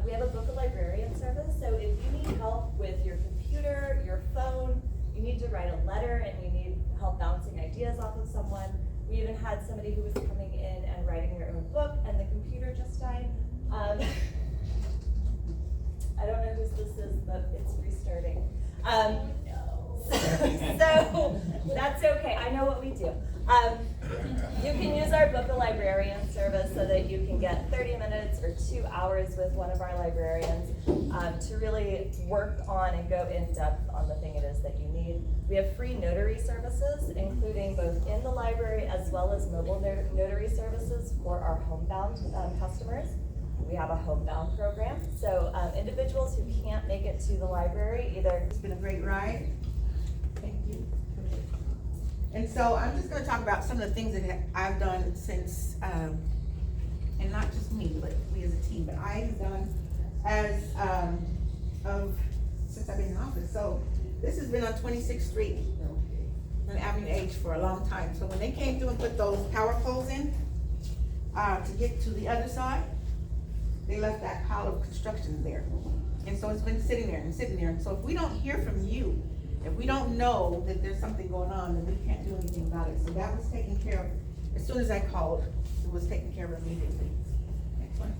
we have a book a librarian service. So if you need help with your computer, your phone, you need to write a letter and you need help bouncing ideas off of someone. We even had somebody who was coming in and writing their own book, and the computer just died. I don't know whose this is, but it's restarting. So that's okay. I know what we do. You can use our book a librarian service so that you can get 30 minutes or 2 hours with one of our librarians to really work on and go in depth on the thing it is that you need. We have free notary services, including both in the library as well as mobile notary services for our homebound customers. We have a homebound program. So individuals who can't make it to the library either. It's been a great ride. Thank you. And so I'm just gonna talk about some of the things that I've done since, and not just me, but we as a team, but I have done since I've been in office. So this has been on 26th Street and Avenue H for a long time. So when they came through and put those power poles in, to get to the other side, they left that pile of construction there. And so it's been sitting there and sitting there. And so if we don't hear from you, if we don't know that there's something going on, then we can't do anything about it. So that was taken care of. As soon as I called, it was taken care of immediately. Next one.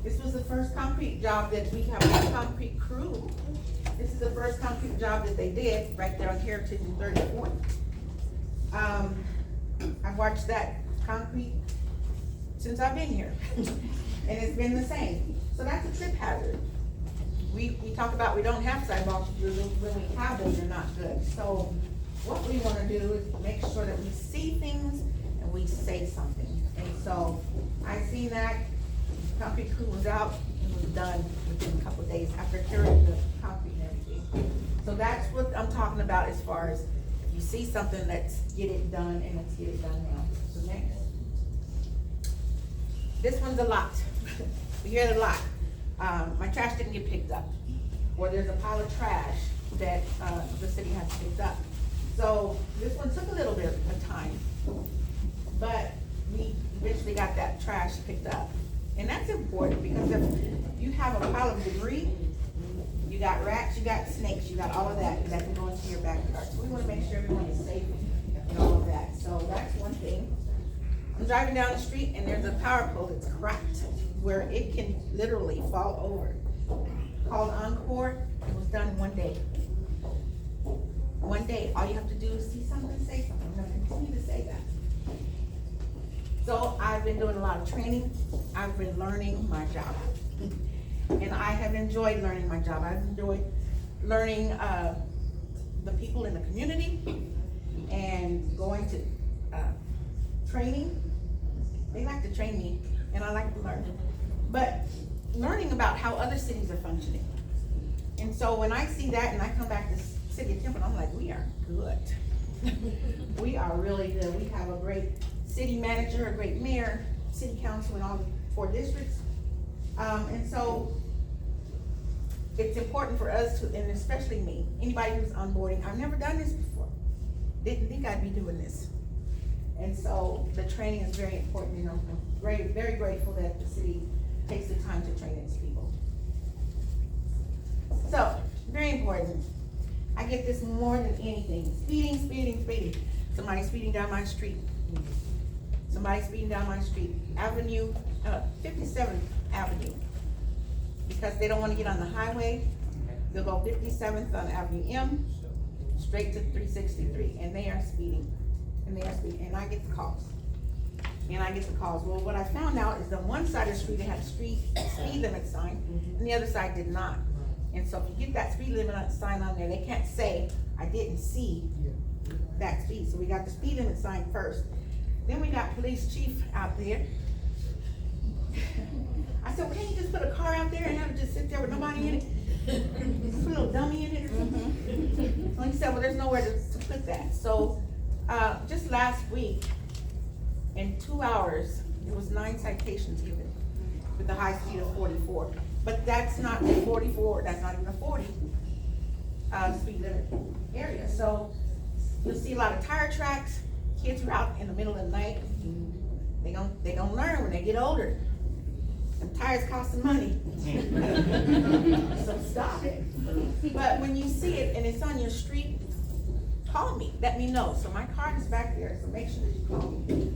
This was the first concrete job that we have a concrete crew. This is the first concrete job that they did right there on Heritage and 34th. I've watched that concrete since I've been here, and it's been the same. So that's a trip hazard. We talk about we don't have sidewalks, when we have them, they're not good. So what we wanna do is make sure that we see things and we say something. And so I seen that, concrete crew was out and was done within a couple of days after carrying the concrete and everything. So that's what I'm talking about as far as if you see something, let's get it done, and let's get it done now. So next. This one's a lot. We hear it a lot. My trash didn't get picked up, or there's a pile of trash that the city has picked up. So this one took a little bit of time, but we eventually got that trash picked up. And that's important because if you have a pile of debris, you got rats, you got snakes, you got all of that can go into your backyard. So we wanna make sure everyone is safe and all of that. So that's one thing. I'm driving down the street and there's a power pole that's cracked where it can literally fall over. Called Encore, it was done in 1 day. 1 day, all you have to do is see something and say something. I'm gonna continue to say that. So I've been doing a lot of training. I've been learning my job. And I have enjoyed learning my job. I've enjoyed learning the people in the community and going to training. They like to train me and I like to learn. But learning about how other cities are functioning. And so when I see that and I come back City of Temple, I'm like, we are good. We are really good. We have a great city manager, a great mayor, city council in all 4 districts. And so it's important for us to, and especially me, anybody who's onboarding, I've never done this before. Didn't think I'd be doing this. And so the training is very important, and I'm very, very grateful that the city takes the time to train its people. So, very important. I get this more than anything. Speeding, speeding, speeding. Somebody speeding down my street. Somebody speeding down my street. 57th Avenue. Because they don't wanna get on the highway, they'll go 57th on Avenue M, straight to 363, and they are speeding. And I get the calls. Well, what I found out is that one side of the street, they had a speed limit sign, and the other side did not. And so if you get that speed limit sign on there, they can't say, I didn't see that speed. So we got the speed limit sign first. Then we got police chief out there. I said, well, can't you just put a car out there and have it just sit there with nobody in it? Put a little dummy in it or something? So he said, well, there's nowhere to put that. So, just last week, in 2 hours, there was 9 citations given with the high speed of 44. But that's not 44, that's not even a 40 speed limit area. So you'll see a lot of tire tracks, kids are out in the middle of the night. They don't learn when they get older. And tires cost some money. So stop it. But when you see it and it's on your street, call me, let me know. So my card is back there, so make sure that you call me.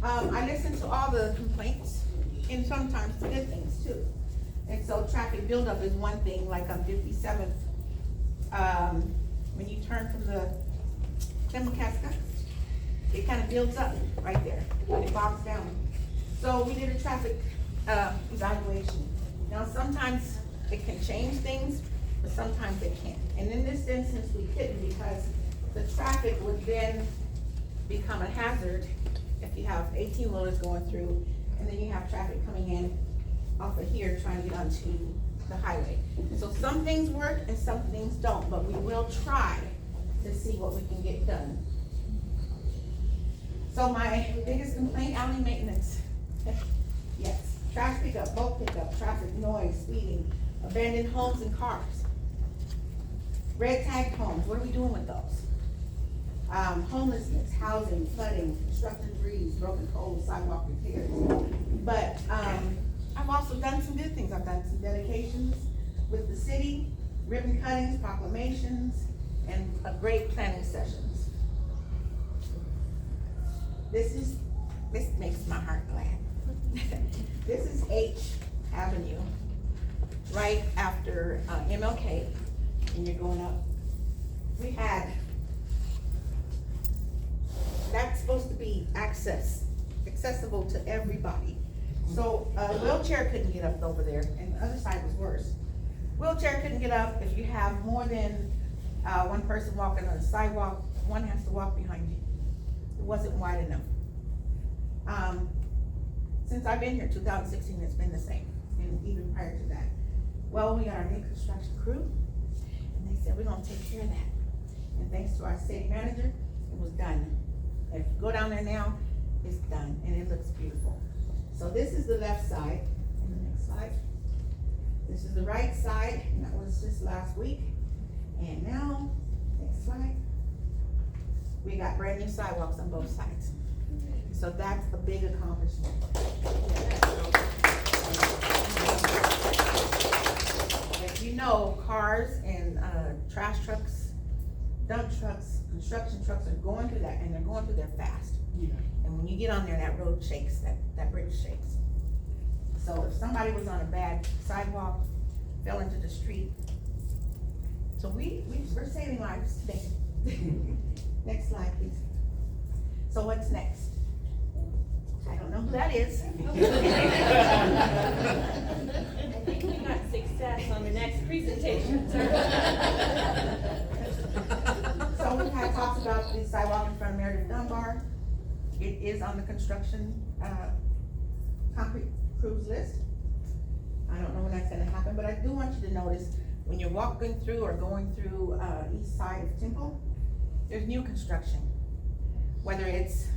I listen to all the complaints and sometimes the good things too. And so traffic buildup is one thing, like on 57th, when you turn from the Temecasca, it kind of builds up right there, and it bogs down. So we did a traffic evaluation. Now sometimes it can change things, but sometimes it can't. And in this instance, we couldn't because the traffic would then become a hazard if you have 18-wheelers going through, and then you have traffic coming in off of here trying to get onto the highway. So some things work and some things don't, but we will try to see what we can get done. So my biggest complaint, alley maintenance. Yes, trash pickup, bulk pickup, traffic noise, speeding, abandoned homes and cars. Red tagged homes, what are we doing with those? Homelessness, housing, flooding, construction debris, broken poles, sidewalk repairs. But I've also done some good things. I've done some dedications with the city, ribbon cuttings, proclamations, and great planning sessions. This makes my heart glad. This is H Avenue, right after MLK, and you're going up. We had, that's supposed to be accessible to everybody. So a wheelchair couldn't get up over there, and the other side was worse. Wheelchair couldn't get up. If you have more than one person walking on the sidewalk, one has to walk behind you. It wasn't wide enough. Since I've been here, 2016, it's been the same, and even prior to that. Well, we got our new construction crew, and they said, we're gonna take care of that. And thanks to our city manager, it was done. If you go down there now, it's done, and it looks beautiful. So this is the left side, and the next slide. This is the right side, and that was just last week. And now, next slide. We got brand new sidewalks on both sides. So that's a big accomplishment. As you know, cars and trash trucks, dump trucks, construction trucks are going through that, and they're going through there fast. Yeah. And when you get on there, that road shakes, that bridge shakes. So if somebody was on a bad sidewalk, fell into the street, so we're saving lives today. Next slide, please. So what's next? I don't know who that is. I think we got success on the next presentation, sir. So we've had talks about the sidewalk in front of Meredith Dunbar. It is on the construction, concrete crews list. I don't know when that's gonna happen, but I do want you to notice when you're walking through or going through, east side of Temple, there's new construction. Whether it's,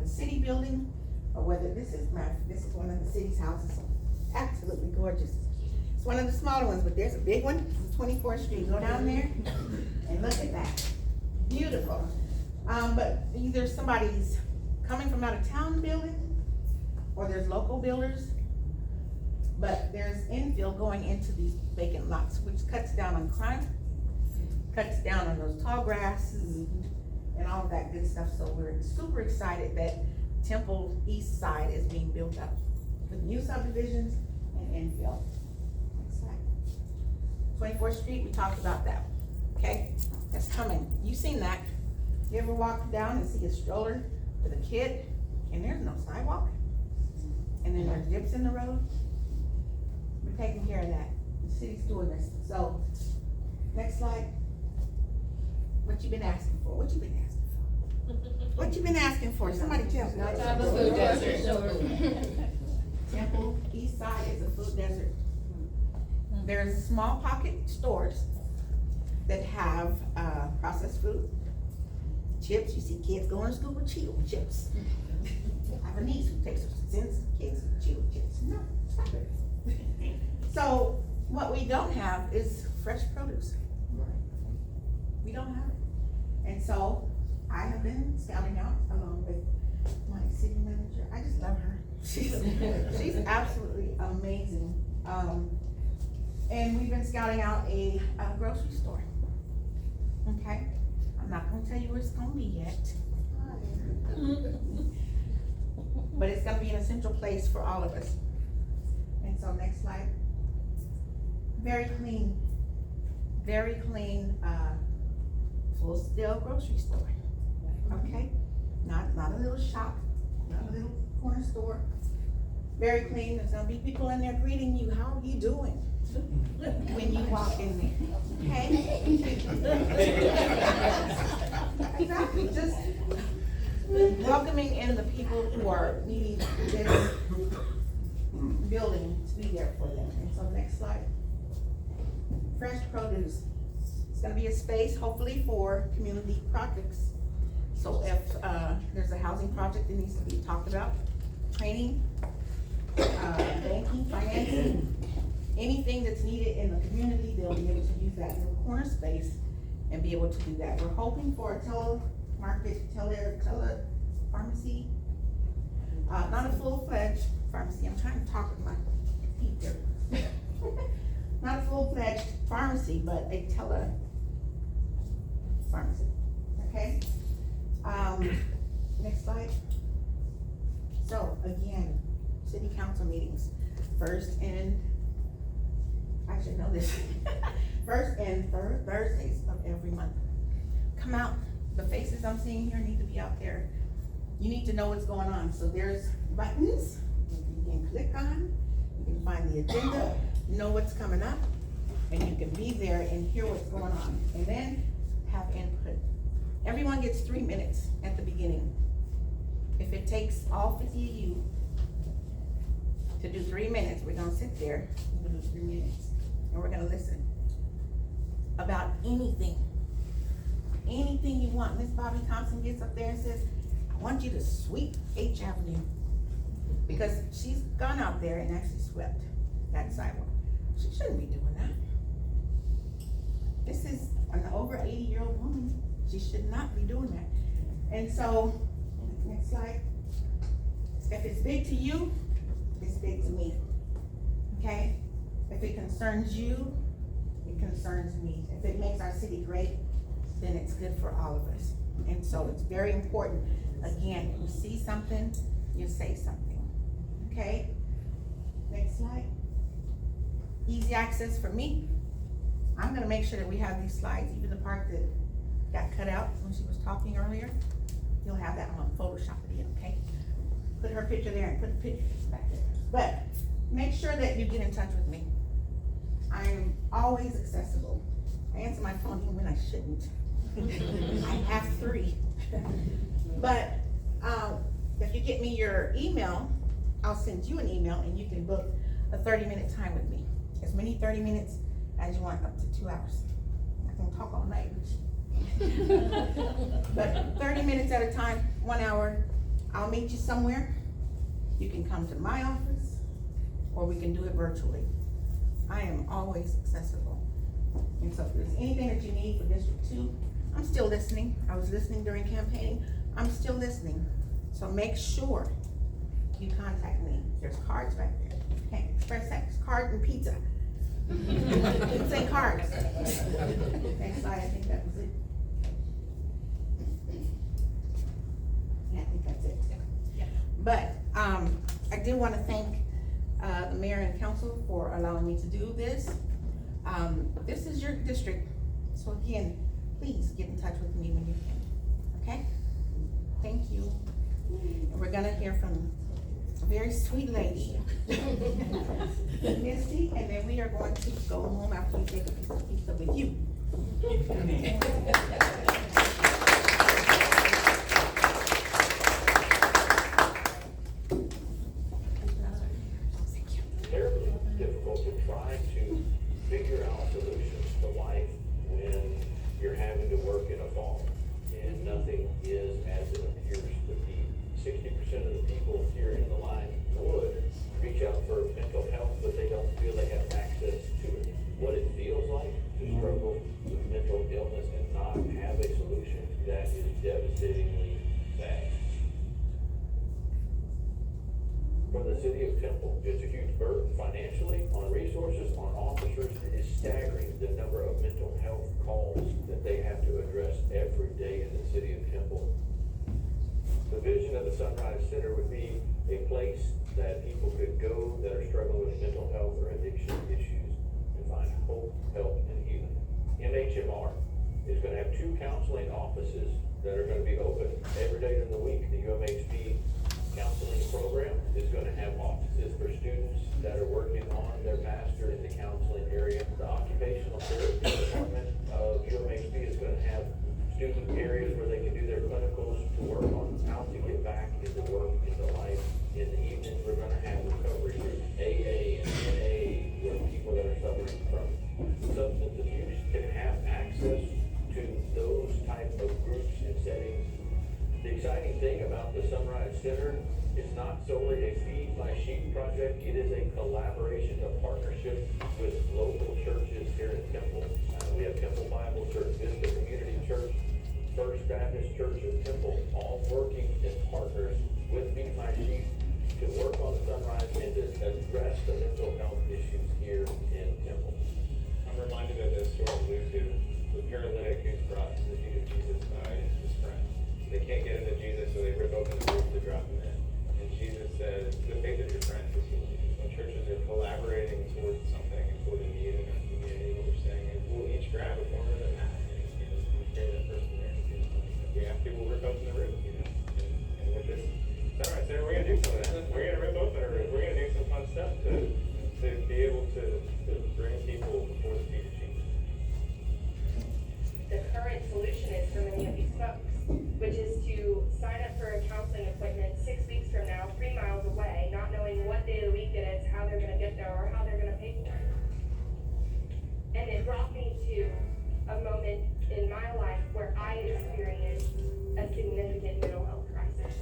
the city building, or whether this is one of the city's houses, absolutely gorgeous. It's one of the smaller ones, but there's a big one, 24th Street, go down there and look at that, beautiful. But either somebody's coming from out of town building, or there's local builders, but there's infill going into these vacant lots, which cuts down on crime, cuts down on those tall grasses, and all of that good stuff, so we're super excited that Temple East Side is being built up with new subdivisions and infill. Next slide. 24th Street, we talked about that, okay? That's coming, you've seen that. You ever walk down and see a stroller with a kid, and there's no sidewalk? And then there's dips in the road? We're taking care of that, the city's doing this, so, next slide. What you been asking for? What you been asking for? What you been asking for? Somebody tell me. Have a food desert. Temple East Side is a food desert. There's small pocket stores that have, processed food. Chips, you see kids going to school with Cheeto chips. I have a niece who takes her sends kids Cheeto chips. No, stop it. So, what we don't have is fresh produce. We don't have it. And so, I have been scouting out along with my city manager. I just love her. She's absolutely amazing. And we've been scouting out a grocery store. Okay? I'm not gonna tell you where it's gonna be yet. But it's gonna be an essential place for all of us. And so, next slide. Very clean, full scale grocery store, okay? Not a little shop, not a little corner store. Very clean, there's gonna be people in there greeting you, how are you doing? When you walk in there, okay? Exactly, just welcoming in the people who are needing this building to be there for them. And so, next slide. Fresh produce. It's gonna be a space, hopefully, for community projects. So if, there's a housing project that needs to be talked about, training, banking, financing, anything that's needed in the community, they'll be able to use that little corner space and be able to do that. We're hoping for a pharmacy, not a full-fledged pharmacy, I'm trying to talk with my feet there. Not a full-fledged pharmacy, but a pharmacy, okay? Next slide. So, again, city council meetings, first and third Thursdays of every month. Come out, the faces I'm seeing here need to be out there. You need to know what's going on, so there's buttons you can click on, you can find the agenda, know what's coming up, and you can be there and hear what's going on, and then have input. Everyone gets 3 minutes at the beginning. If it takes all 50 of you to do 3 minutes, we're gonna sit there, we're gonna do 3 minutes, and we're gonna listen about anything you want. Miss Bobby Thompson gets up there and says, I want you to sweep H Avenue, because she's gone out there and actually swept that sidewalk. She shouldn't be doing that. This is an over 80-year-old woman. She should not be doing that. And so, next slide. If it's big to you, it's big to me, okay? If it concerns you, it concerns me. If it makes our city great, then it's good for all of us. And so it's very important. Again, you see something, you say something, okay? Next slide. Easy access for me. I'm gonna make sure that we have these slides, even the part that got cut out when she was talking earlier. You'll have that on Photoshop it in, okay? Put her picture there and put the pictures back there. But make sure that you get in touch with me. I'm always accessible. I answer my phone even when I shouldn't. I have 3. But if you get me your email, I'll send you an email and you can book a 30-minute time with me. As many 30 minutes as you want, up to 2 hours. I can talk all night. But 30 minutes at a time, 1 hour, I'll meet you somewhere. You can come to my office, or we can do it virtually. I am always accessible. And so if there's anything that you need for District 2, I'm still listening. I was listening during campaigning. I'm still listening. So make sure you contact me. There's cards back there. Okay, express sex, card and pizza. Didn't say cards. Next slide, I think that was it. Yeah, I think that's it. But, I do wanna thank, the mayor and council for allowing me to do this. This is your district, so again, please get in touch with me when you can, okay? Thank you. And we're gonna hear from a very sweet lady, Misty, and then we are going to go home after we take a piece of pizza with you. Terribly difficult to try to figure out solutions to life when you're having to work in a farm and nothing is as it appears to be. 60% of the people here in the line would reach out for mental health, but they don't feel they have access to it. What it feels like to struggle with mental illness and not have a solution, that is devastatingly sad. For the city of Temple, it's a huge burden financially, on resources, on officers. It is staggering the number of mental health calls that they have to address every day in the city of Temple. The vision of the Sunrise Center would be a place that people could go that are struggling with mental health or addiction issues and find hope, help, and healing. MHMR is gonna have 2 counseling offices that are gonna be open every day in the week. The UMHB counseling program is gonna have offices for students that are working on their master in the counseling area. The occupational therapy department of UMHB is gonna have student areas where they can do their clinicals to work on how to get back into work, into life. In the evenings, we're gonna have recovery groups, AA and NA, where people that are suffering from substance abuse can have access to those type of groups and settings. The exciting thing about the Sunrise Center is not solely a feed my sheep project, it is a collaboration, a partnership with local churches here in Temple. We have Temple Bible Church, Vista Community Church, First Baptist Church of Temple, all working as partners with Feed My Sheep to work on the Sunrise and to address the mental health issues here in Temple. I'm reminded of this story of Luke, the paralytic who's brought to the feet of Jesus by his friend. They can't get into Jesus, so they rip open the roof to drop him in. And Jesus says, the faith of your friend has healed you. When churches are collaborating towards something and toward a need in our community, what we're saying is we'll each grab a corner of the mat and we carry that person there. We have people rip open the roof, and with this Sunrise Center, we're gonna do some of that. We're gonna rip open a roof. We're gonna do some fun stuff to be able to bring people before the feet of Jesus. The current solution is for many of these folks, which is to sign up for a counseling appointment 6 weeks from now, 3 miles away, not knowing what day of the week it is, how they're gonna get there, or how they're gonna pay for it. And it brought me to a moment in my life where I experienced a significant mental health crisis.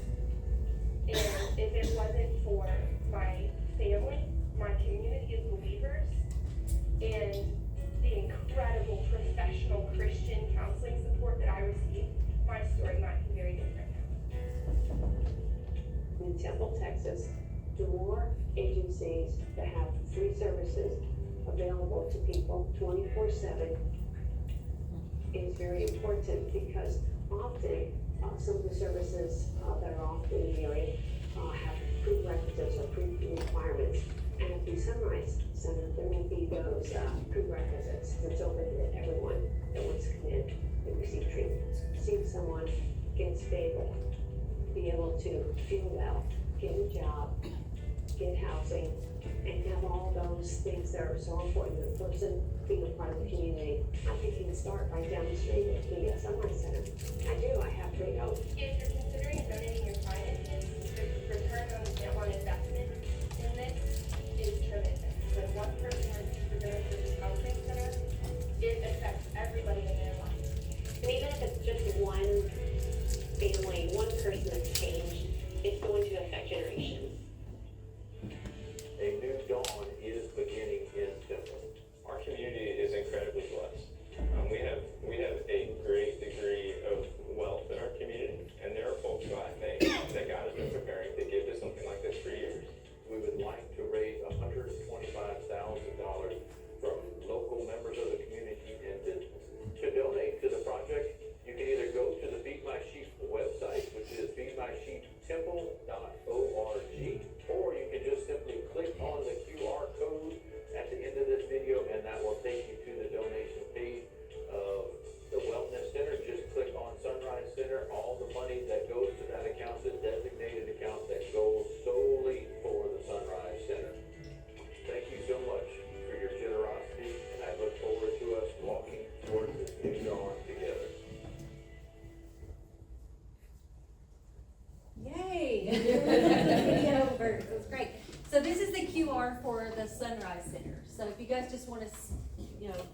And if it wasn't for my family, my community of believers, and the incredible professional Christian counseling support that I received, my story might be very different now. In Temple, Texas, the more agencies that have free services available to people 24/7 is very important, because often some of the services that are offered in the area have prerequisites or pre-requirements. And at the Sunrise Center, there will be those prerequisites that's open to everyone that wants to come in and receive treatment. See someone get stable, be able to feel well, get a job, get housing, and have all those things that are so important. The person being a part of the community. I think you can start right down the street at the Sunrise Center. I do, I have great hope. If you're considering donating your finances, the return on investment in this is tremendous. When one person receives a donation to the counseling center, going to affect generations. A new dawn is beginning in Temple. Our community is incredibly blessed. We have a great degree of wealth in our community, and there are folks who I think that God has been preparing to give to something like this for years. We would like to raise $125,000 from local members of the community, and to donate to the project, you can either go to the Feed My Sheep website, which is feedmysheeptemple.org, or you can just simply click on the QR code at the end of this video, and that will take you to the donation page of the Wellness Center. Just click on Sunrise Center. All the money that goes to that account is a designated account that goes solely for the Sunrise Center. Thank you so much for your generosity, and I look forward to us walking towards this new dawn together. Yay! Video version, it was great. So this is the QR for the Sunrise Center. So if you guys just want to,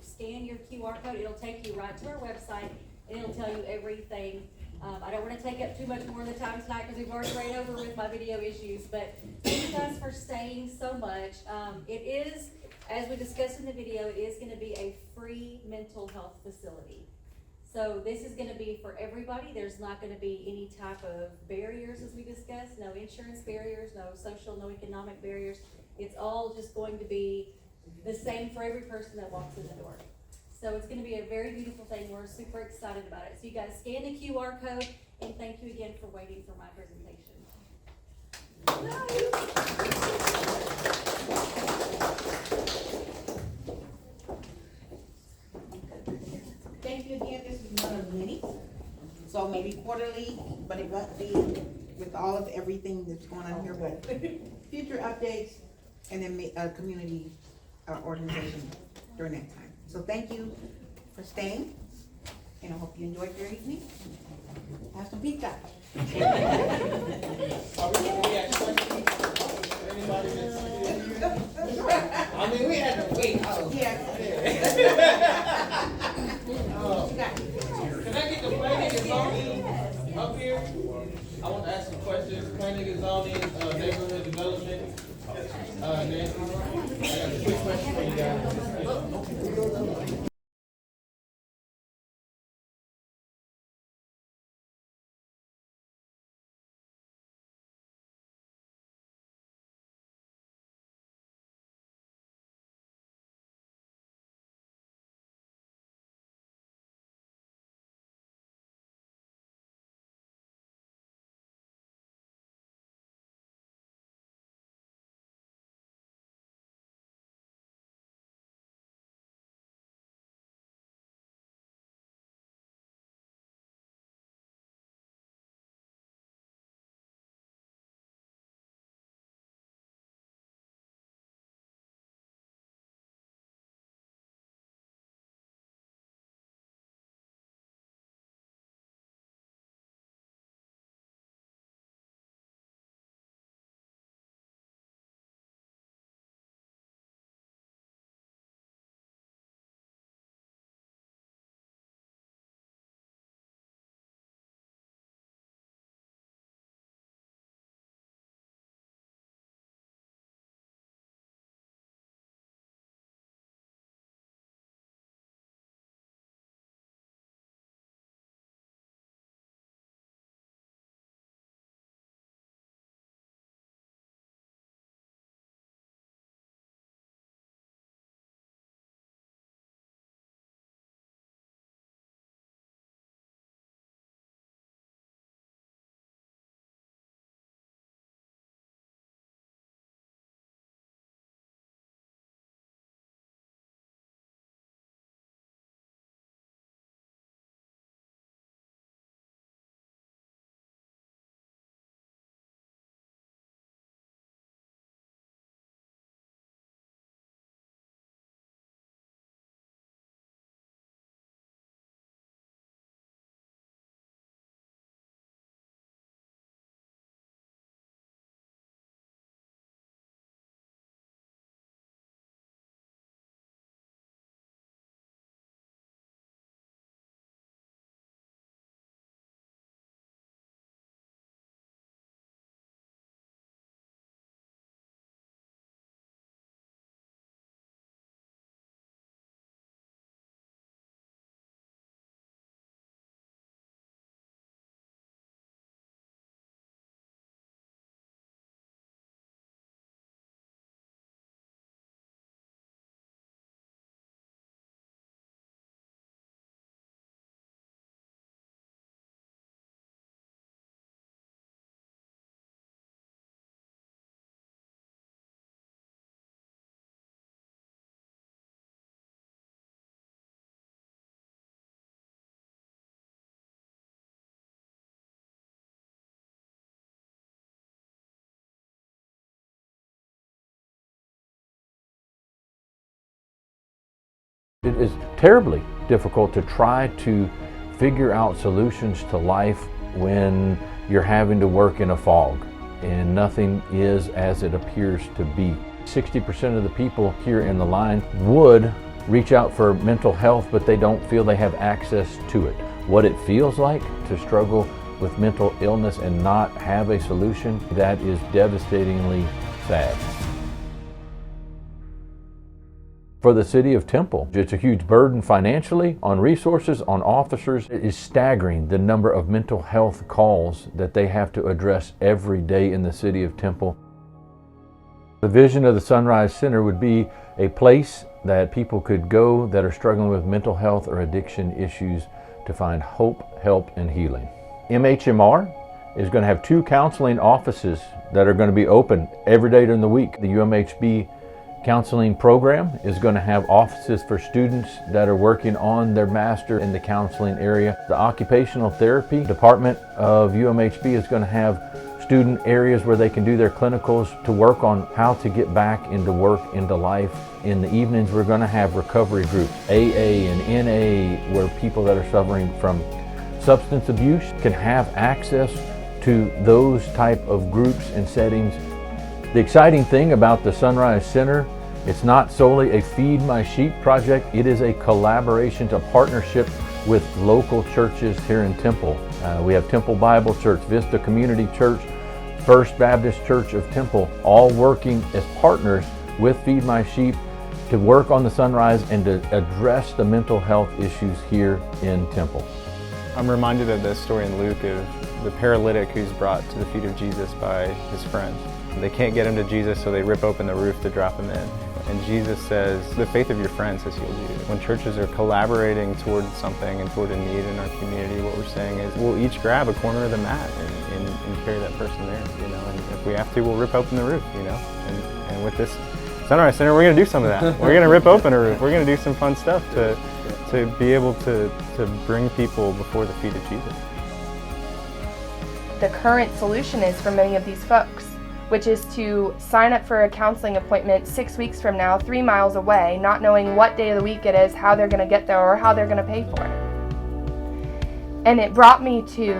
scan your QR code, it'll take you right to our website, and it'll tell you everything. I don't want to take up too much more of the time tonight because we've already ran over with my video issues, but thank you guys for staying so much. It is, as we discussed in the video, it is going to be a free mental health facility. So this is gonna be for everybody. There's not gonna be any type of barriers, as we discussed, no insurance barriers, no social, no economic barriers. It's all just going to be the same for every person that walks in the door. So it's gonna be a very beautiful thing. We're super excited about it. So you guys scan the QR code, and thank you again for waiting for my presentation. Thank you again, this is one of many, so maybe quarterly, but it won't be with all of everything that's going on here, but future updates, and then community organization during that time. So thank you for staying, and I hope you enjoyed your evening. Have some pizza. Are we gonna react questions? Anybody that's I mean, we had to wait. Yeah. Can I get the planning and zoning up here? I want to ask some questions. Planning and zoning, neighborhood development. Nancy, I got a quick question for you guys. It is terribly difficult to try to figure out solutions to life when you're having to work in a fog and nothing is as it appears to be. 60% of the people here in the line would reach out for mental health, but they don't feel they have access to it. What it feels like to struggle with mental illness and not have a solution, that is devastatingly sad. For the city of Temple, it's a huge burden financially, on resources, on officers. It is staggering the number of mental health calls that they have to address every day in the city of Temple. The vision of the Sunrise Center would be a place that people could go that are struggling with mental health or addiction issues to find hope, help, and healing. MHMR is going to have 2 counseling offices that are going to be open every day during the week. The UMHB counseling program is going to have offices for students that are working on their master in the counseling area. The occupational therapy department of UMHB is going to have student areas where they can do their clinicals to work on how to get back into work, into life. In the evenings, we're going to have recovery groups, AA and NA, where people that are suffering from substance abuse can have access to those type of groups and settings. The exciting thing about the Sunrise Center, it's not solely a Feed My Sheep project, it is a collaboration, a partnership with local churches here in Temple. We have Temple Bible Church, Vista Community Church, First Baptist Church of Temple, all working as partners with Feed My Sheep to work on the Sunrise and to address the mental health issues here in Temple. I'm reminded of the story in Luke of the paralytic who's brought to the feet of Jesus by his friends. They can't get him to Jesus, so they rip open the roof to drop him in. And Jesus says, the faith of your friends has healed you. When churches are collaborating towards something and toward a need in our community, what we're saying is we'll each grab a corner of the mat and carry that person there, you know, and if we have to, we'll rip open the roof, you know. And with this Sunrise Center, we're going to do some of that. We're going to rip open a roof. We're going to do some fun stuff to be able to bring people before the feet of Jesus. The current solution is for many of these folks, which is to sign up for a counseling appointment 6 weeks from now, 3 miles away, not knowing what day of the week it is, how they're going to get there, or how they're going to pay for it. And it brought me to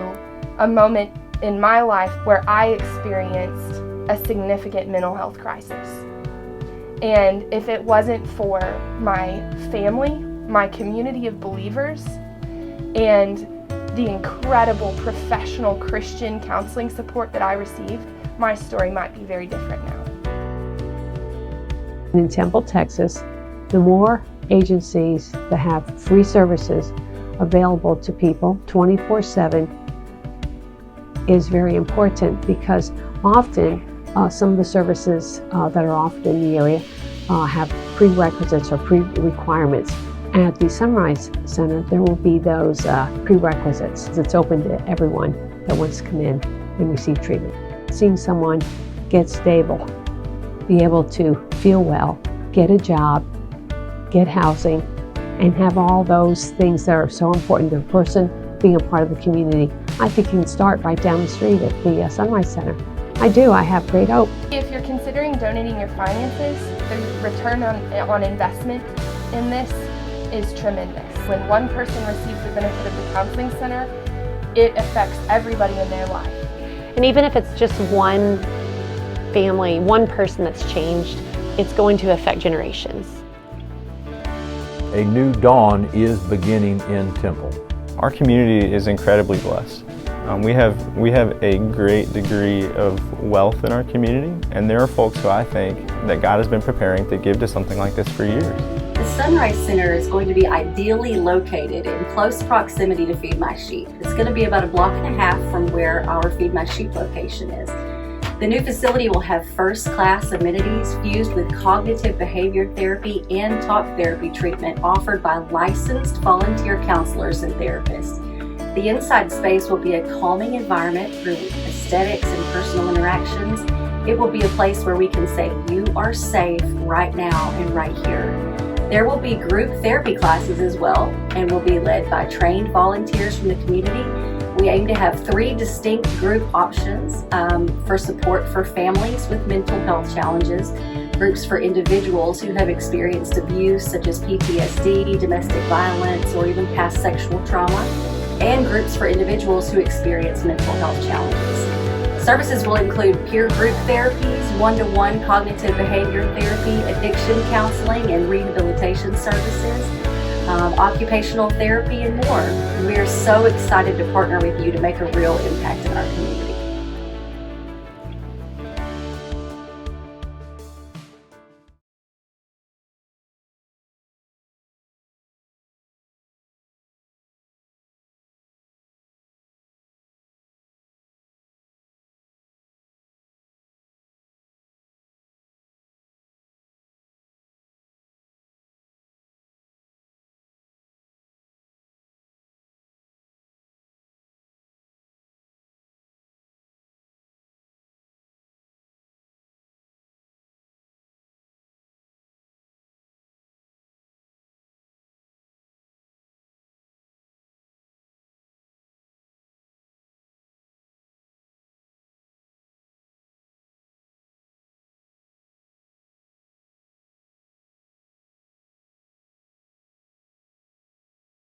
a moment in my life where I experienced a significant mental health crisis. And if it wasn't for my family, my community of believers, and the incredible professional Christian counseling support that I received, my story might be very different now. In Temple, Texas, the more agencies that have free services available to people 24/7 is very important, because often some of the services that are offered in the area have prerequisites or pre-requirements. At the Sunrise Center, there will be those prerequisites. It's open to everyone that wants to come in and receive treatment. Seeing someone get stable, be able to feel well, get a job, get housing, and have all those things that are so important to a person being a part of the community, I think you can start right down the street at the Sunrise Center. I do. I have great hope. If you're considering donating your finances, the return on investment in this is tremendous. When one person receives the benefit of the counseling center, it affects everybody in their life. And even if it's just one family, one person that's changed, it's going to affect generations. A new dawn is beginning in Temple. Our community is incredibly blessed. We have a great degree of wealth in our community, and there are folks who I think that God has been preparing to give to something like this for years. The Sunrise Center is going to be ideally located in close proximity to Feed My Sheep. It's going to be about a block and a half from where our Feed My Sheep location is. The new facility will have first-class amenities fused with cognitive behavior therapy and talk therapy treatment offered by licensed volunteer counselors and therapists. The inside space will be a calming environment through aesthetics and personal interactions. It will be a place where we can say, you are safe right now and right here. There will be group therapy classes as well, and will be led by trained volunteers from the community. We aim to have 3 distinct group options for support for families with mental health challenges. groups for individuals who have experienced abuse such as PTSD, domestic violence, or even past sexual trauma, and groups for individuals who experience mental health challenges. Services will include peer group therapies, one-to-one cognitive behavior therapy, addiction counseling and rehabilitation services, occupational therapy, and more. We are so excited to partner with you to make a real impact in our community.